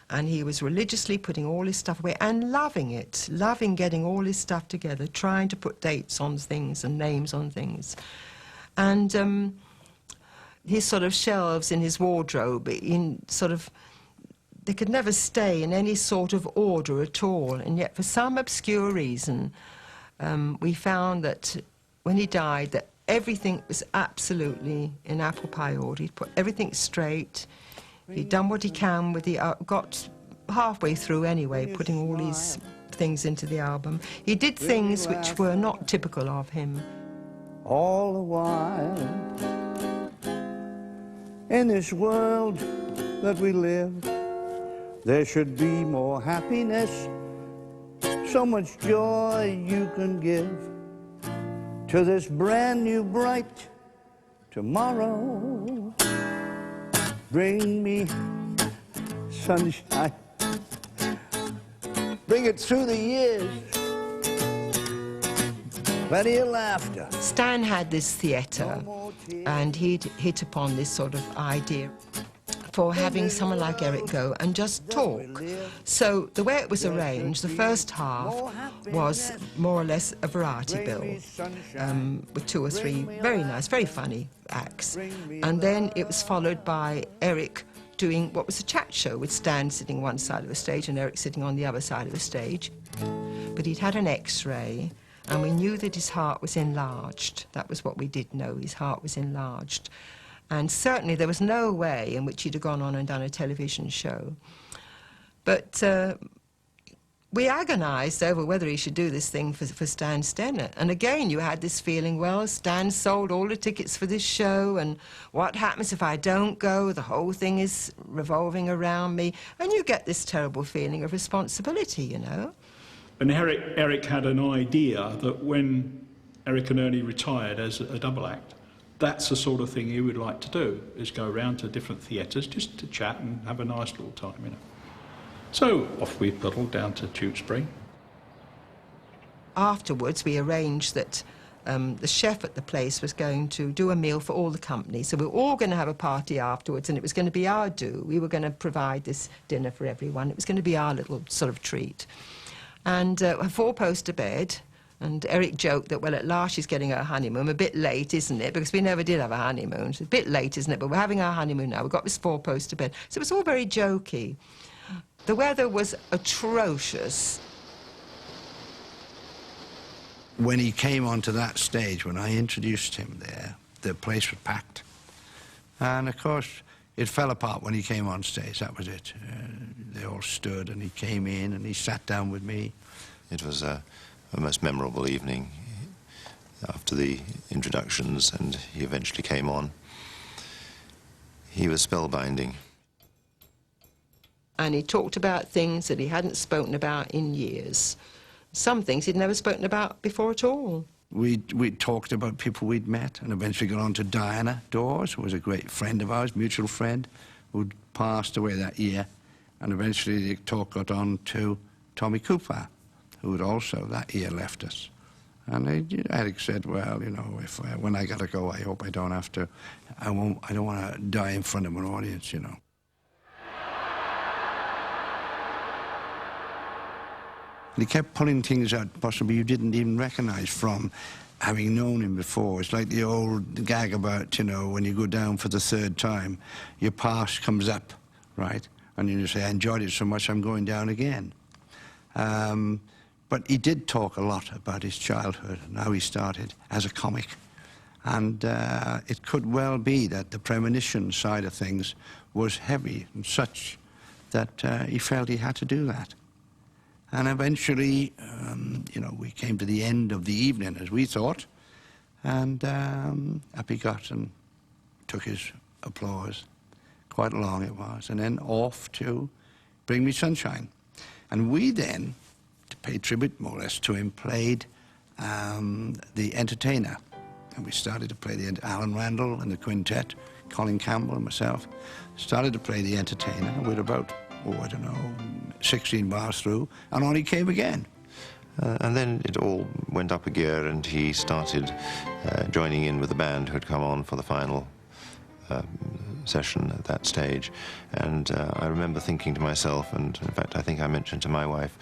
and he was religiously putting all his stuff away and loving it, loving getting all his stuff together, trying to put dates on things and names on things. And his sort of shelves in his wardrobe, they could never stay in any sort of order at all. And yet, for some obscure reason, we found that when he died, that everything was absolutely in apple pie order. He'd put everything straight. He'd done what he can with the... got halfway through anyway, putting all these things into the album. He did things which were not typical of him. All the while, in this world that we live, there should be more happiness, so much joy you can give to this brand new bright tomorrow. Bring me sunshine, bring it through the years, plenty of laughter. Stan had this theatre, and he'd hit upon this sort of idea for having someone like Eric go and just talk. So the way it was arranged, the first half was more or less a variety bill, with 2 or 3 very nice, very funny acts. And then it was followed by Eric doing what was a chat show, with Stan sitting one side of the stage and Eric sitting on the other side of the stage. But he'd had an X-ray, and we knew that his heart was enlarged. That was what we did know, his heart was enlarged. And certainly there was no way in which he'd have gone on and done a television show. But We agonised over whether he should do this thing for Stan Stennett. And again, you had this feeling, well, Stan sold all the tickets for this show, and what happens if I don't go? The whole thing is revolving around me. And you get this terrible feeling of responsibility, you know. And Eric had an idea that when Eric and Ernie retired as a double act, that's the sort of thing he would like to do, is go around to different theatres just to chat and have a nice little time, you know. So off we pedalled down to Tewkesbury. Afterwards, we arranged that the chef at the place was going to do a meal for all the company. So we were all going to have a party afterwards, and it was going to be our do. We were going to provide this dinner for everyone. It was going to be our little sort of treat. And a 4-poster bed. And Eric joked that, well, at last she's getting her honeymoon. A bit late, isn't it? Because we never did have a honeymoon. It's a bit late, isn't it? But we're having our honeymoon now. We've got this 4-poster bed. So it was all very jokey. The weather was atrocious. When he came onto that stage, when I introduced him there, the place was packed. And, of course, it fell apart when he came on stage. That was it. They all stood, and he came in, and he sat down with me. It was a most memorable evening after the introductions, and he eventually came on. He was spellbinding. And he talked about things that he hadn't spoken about in years. Some things he'd never spoken about before at all. We talked about people we'd met, and eventually got on to Diana Dawes, who was a great friend of ours, mutual friend, who'd passed away that year. And eventually the talk got on to Tommy Cooper, who had also that year left us. And Eric said, well, you know, when I gotta go, I hope I don't have to, I don't want to die in front of an audience, you know. And he kept pulling things out possibly you didn't even recognise from having known him before. It's like the old gag about, you know, when you go down for the 3rd time, your past comes up, right? And you say, I enjoyed it so much, I'm going down again. But he did talk a lot about his childhood and how he started as a comic. And it could well be that the premonition side of things was heavy and such that he felt he had to do that. And eventually, you know, we came to the end of the evening, as we thought, and up he got and took his applause. Quite long it was. And then off to Bring Me Sunshine. And we then, to pay tribute more or less to him, played the entertainer. And we started to play Alan Randall and the quintet, Colin Campbell and myself, started to play the entertainer. We're about, I don't know, 16 bars through, and on he came again. And then it all went up a gear, and he started joining in with the band who had come on for the final session at that stage. And I remember thinking to myself, and in fact I think I mentioned to my wife,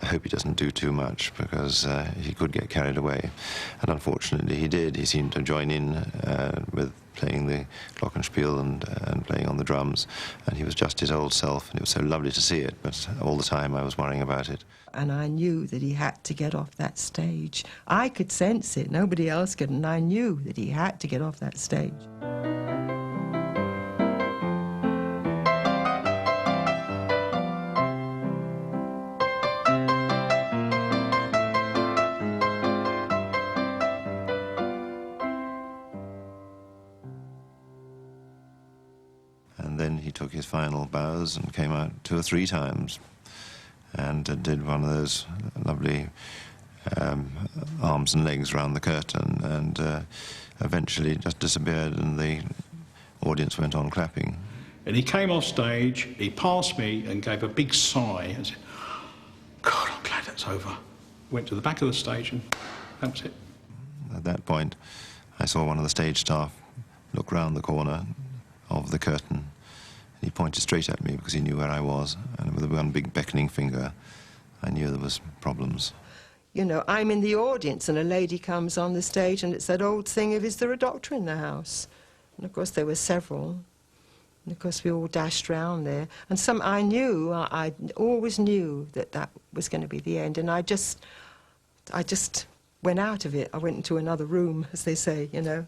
I hope he doesn't do too much, because he could get carried away. And unfortunately he did. He seemed to join in with playing the glockenspiel and playing on the drums, and he was just his old self, and it was so lovely to see it, but all the time I was worrying about it. And I knew that he had to get off that stage. I could sense it, nobody else could, and I knew that he had to get off that stage. And then he took his final bows and came out 2 or 3 times and did one of those lovely arms and legs around the curtain, and eventually just disappeared, and the audience went on clapping. And he came off stage, he passed me and gave a big sigh and said, God, I'm glad that's over. Went to the back of the stage and that was it. At that point, I saw one of the stage staff look round the corner of the curtain. He pointed straight at me because he knew where I was, and with one big beckoning finger, I knew there was problems. You know, I'm in the audience and a lady comes on the stage and it's that old thing of, is there a doctor in the house? And of course there were several. And of course we all dashed round there. And I always knew that that was going to be the end. And I just went out of it. I went into another room, as they say, you know.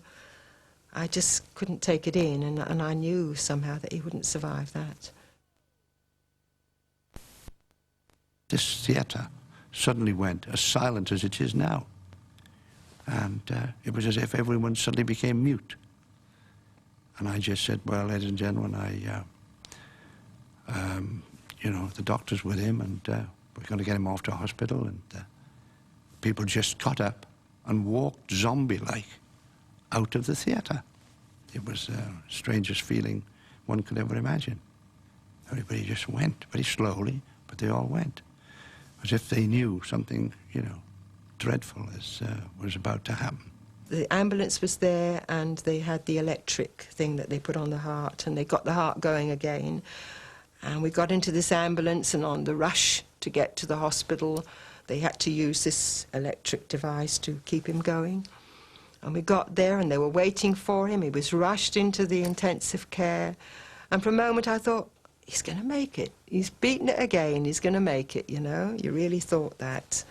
I just couldn't take it in, and I knew somehow that he wouldn't survive that. this theatre suddenly went as silent as it is now. And it was as if everyone suddenly became mute. And I just said, well, ladies and gentlemen, you know, the doctor's with him, and we're going to get him off to a hospital. And people just got up and walked zombie-like out of the theatre. It was the strangest feeling one could ever imagine. Everybody just went, very slowly, but they all went, as if they knew something, you know, dreadful was about to happen. The ambulance was there, and they had the electric thing that they put on the heart, and they got the heart going again. And we got into this ambulance, and on the rush to get to the hospital, they had to use this electric device to keep him going. And we got there, and they were waiting for him. He was rushed into the intensive care. And for a moment I thought, he's going to make it. He's beaten it again. He's going to make it, you know. You really thought that.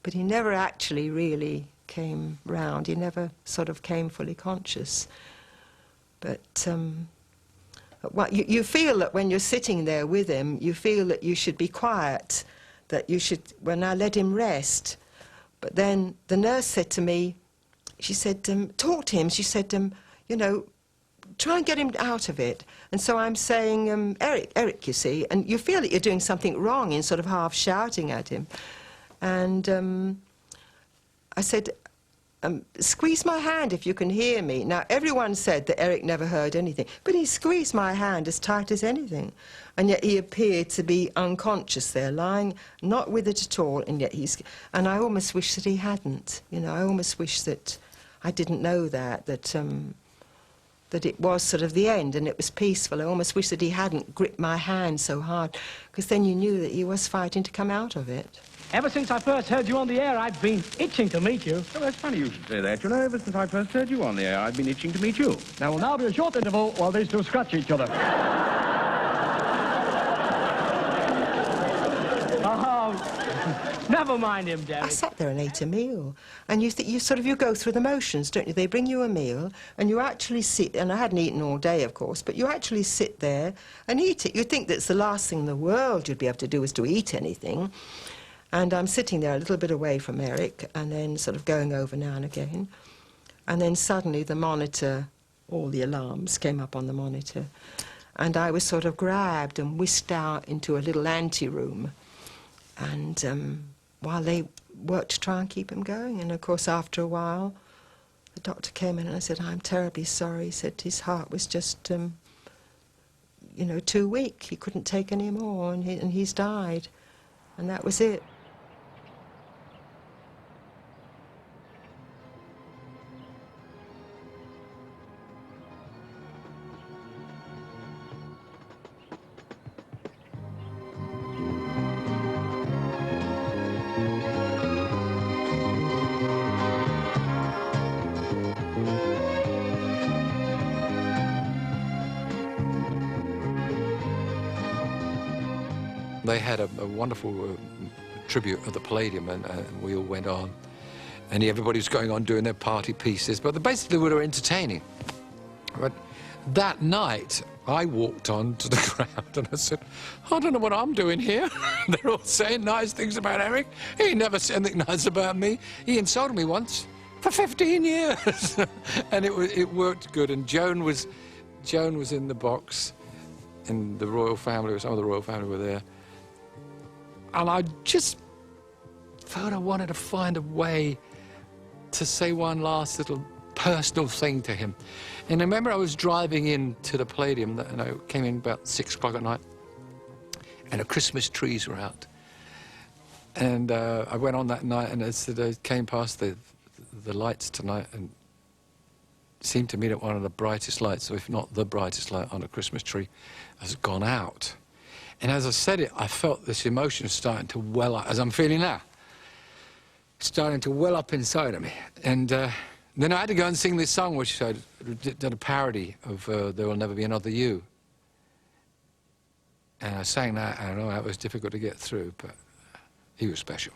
But he never actually really came round. He never sort of came fully conscious. But you feel that when you're sitting there with him, you feel that you should be quiet, that you should, when I let him rest. But then the nurse said to me, she said, talk to him. She said, you know, try and get him out of it. And so I'm saying, Eric, you see, and you feel that you're doing something wrong in sort of half shouting at him. And I said, squeeze my hand if you can hear me. Now, everyone said that Eric never heard anything, but he squeezed my hand as tight as anything. And yet he appeared to be unconscious there, lying, not with it at all, and yet he's... And I almost wish that he hadn't, you know, I almost wish that I didn't know that it was sort of the end and it was peaceful. I almost wish that he hadn't gripped my hand so hard, because then you knew that he was fighting to come out of it. Ever since I first heard you on the air, I've been itching to meet you. Oh, that's funny you should say that. You know, ever since I first heard you on the air, I've been itching to meet you. There will now be a short interval while these two scratch each other. Oh, never mind him, Derek. I sat there and ate a meal, and you go through the motions, don't you? They bring you a meal, and you actually sit, and I hadn't eaten all day, of course, but you actually sit there and eat it. You'd think that's the last thing in the world you'd be able to do is to eat anything. And I'm sitting there a little bit away from Eric, and then sort of going over now and again. And then suddenly the monitor, all the alarms came up on the monitor, and I was sort of grabbed and whisked out into a little ante-room. And while they worked to try and keep him going, and of course after a while the doctor came in and I said, I'm terribly sorry. He said his heart was just, you know, too weak. He couldn't take any more, and he's died. And that was it. They had a wonderful tribute at the Palladium, and we all went on. And everybody was going on doing their party pieces, but basically we were entertaining. But that night, I walked on to the crowd and I said, I don't know what I'm doing here. They're all saying nice things about Eric. He never said anything nice about me. He insulted me once for 15 years. And it worked good. And Joan was in the box, and the royal family, some of the royal family were there. And I just felt I wanted to find a way to say one last little personal thing to him. And I remember I was driving into the Palladium, and I came in about 6 o'clock at night, and the Christmas trees were out. And I went on that night, and as I came past the lights tonight, and it seemed to me that one of the brightest lights, or if not the brightest light on a Christmas tree, has gone out. And as I said it, I felt this emotion starting to well up, as I'm feeling now, starting to well up inside of me. And then I had to go and sing this song, which I did a parody of There Will Never Be Another You. And I sang that, and I know that was difficult to get through, but he was special.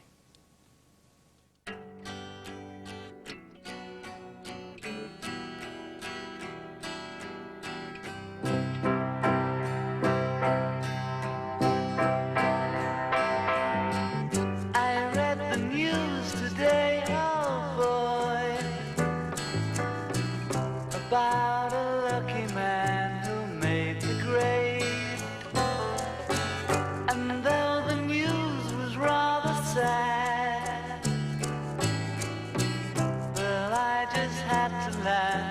sad. Well, I just had to laugh.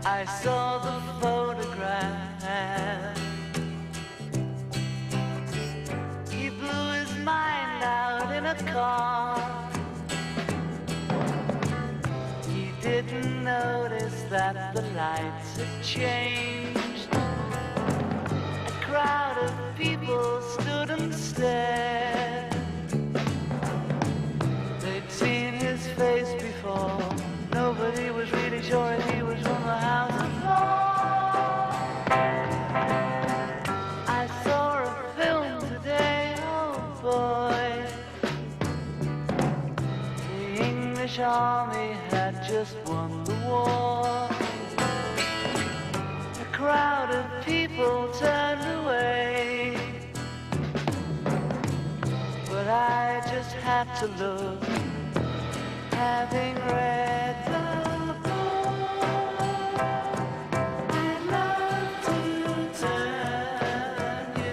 I saw the photograph. He blew his mind out in a car. He didn't notice that the lights had changed. A crowd of people stood and stared. They'd seen his face before. Nobody was really sure if he was from the House of Lords. I saw a film today, oh boy. The English army had just won the war. A crowd of people turned away, but I just had to look, having read the book. I'd love to turn you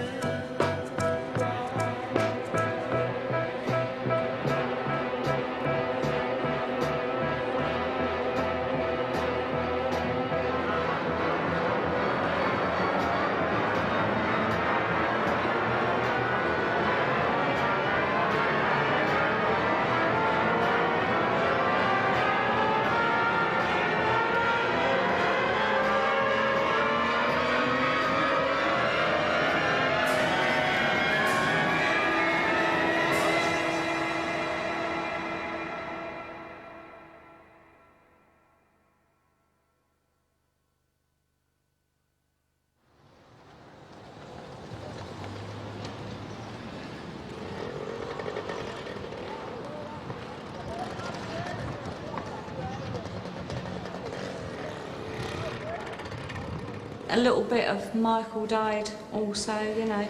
a little bit of Michael died also, you know.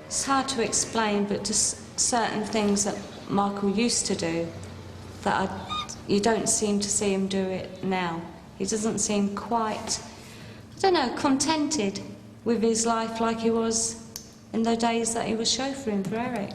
It's hard to explain, but just certain things that Michael used to do that you don't seem to see him do it now. He doesn't seem quite, I don't know, contented with his life like he was in the days that he was chauffeuring for Eric.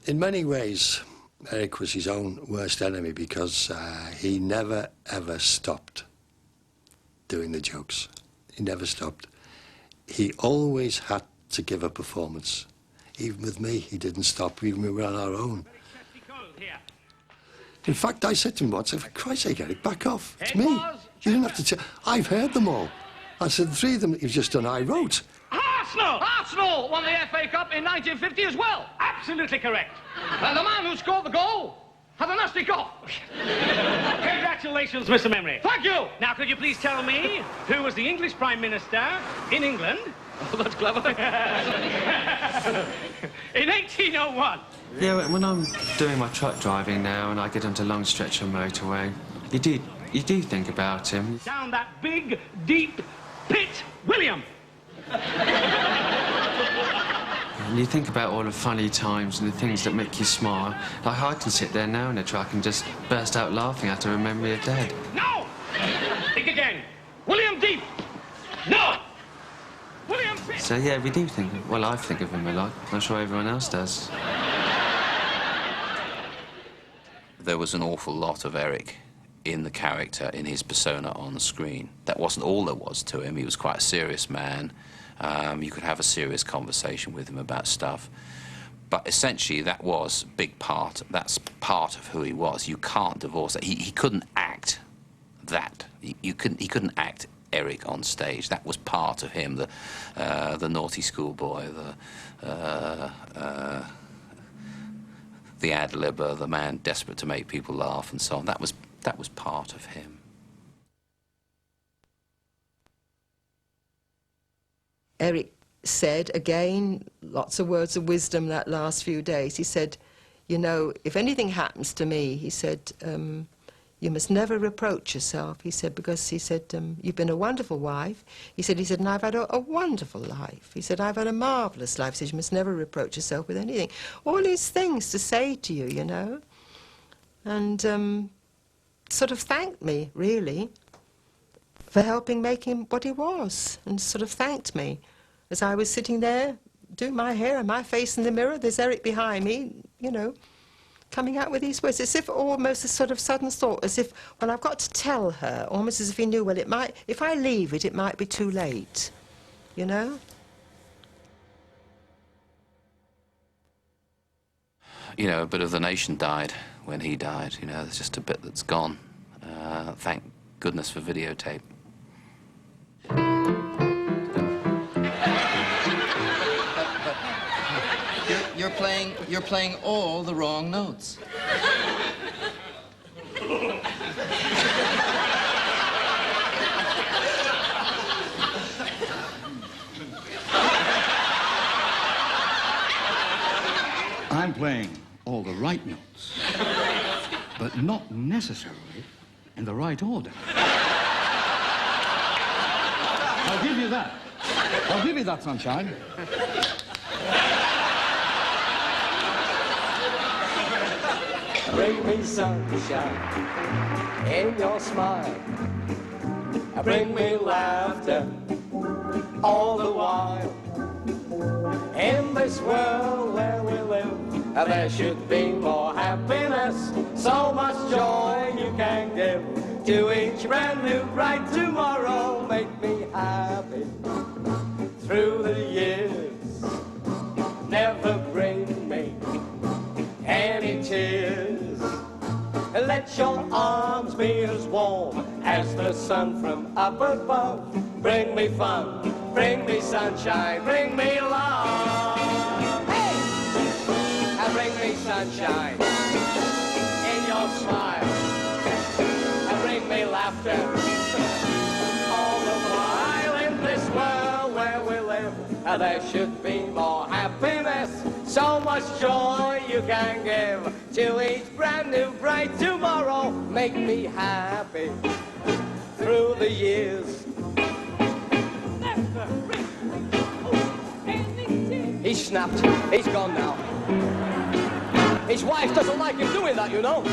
In many ways, Eric was his own worst enemy because he never, ever stopped doing the jokes. He never stopped. He always had to give a performance. Even with me, he didn't stop, even when we were on our own. In fact, I said to him once, for Christ's sake, Eric, back off. It's me. You didn't have to I've heard them all. I said, the three of them you've just done, I wrote. Arsenal won the FA Cup in 1950 as well. Absolutely correct. And the man who scored the goal had a nasty cough. Congratulations, Mr. Memory. Thank you. Now, could you please tell me who was the English Prime Minister in England? Oh, that's clever. In 1801. Yeah, when I'm doing my truck driving now and I get onto long stretch of motorway, you do think about him. Down that big, deep pit, William. And you think about all the funny times and the things that make you smile. Like I can sit there now in a truck and just burst out laughing after a memory of Dad. No! Think again. William Deep. No! William Pitt. So yeah, we do think, well, I think of him a lot. I'm sure everyone else does. There was an awful lot of Eric in the character, in his persona on the screen. That wasn't all there was to him. He was quite a serious man. You could have a serious conversation with him about stuff. But essentially, that was a big part. That's part of who he was. You can't divorce that. He couldn't act that. He couldn't act Eric on stage. That was part of him. The naughty schoolboy, the ad-libber, the man desperate to make people laugh, and so on. That was part of him. Eric said, again, lots of words of wisdom that last few days. He said, you know, if anything happens to me, he said, You must never reproach yourself, he said, because he said, you've been a wonderful wife. He said, and I've had a wonderful life. He said, I've had a marvellous life. He said, you must never reproach yourself with anything. All these things to say to you, you know. And sort of thanked me, really, for helping make him what he was, and sort of thanked me. As I was sitting there doing my hair and my face in the mirror, there's Eric behind me, you know, coming out with these words, as if almost a sort of sudden thought, as if, well, I've got to tell her, almost as if he knew, well, it might, if I leave it, it might be too late, you know? You know, a bit of the nation died when he died, you know, there's just a bit that's gone. Thank goodness for videotape. You're playing all the wrong notes. I'm playing all the right notes, but not necessarily in the right order. I'll give you that. I'll give you that, sunshine. Bring me sunshine in your smile. Bring me laughter all the while. In this world where we live, there should be more happiness, so much joy you can give to each brand new bright tomorrow. Make me happy through the years. Never bring me any tears. Let your arms be as warm as the sun from up above. Bring me fun, bring me sunshine, bring me love. Hey! And bring me sunshine in your smile. And bring me laughter all the while. In this world where we live, there should be more happiness, so much joy you can give to each brand new bright tomorrow. Make me happy through the years. He snapped. He's gone now. His wife doesn't like him doing that, you know.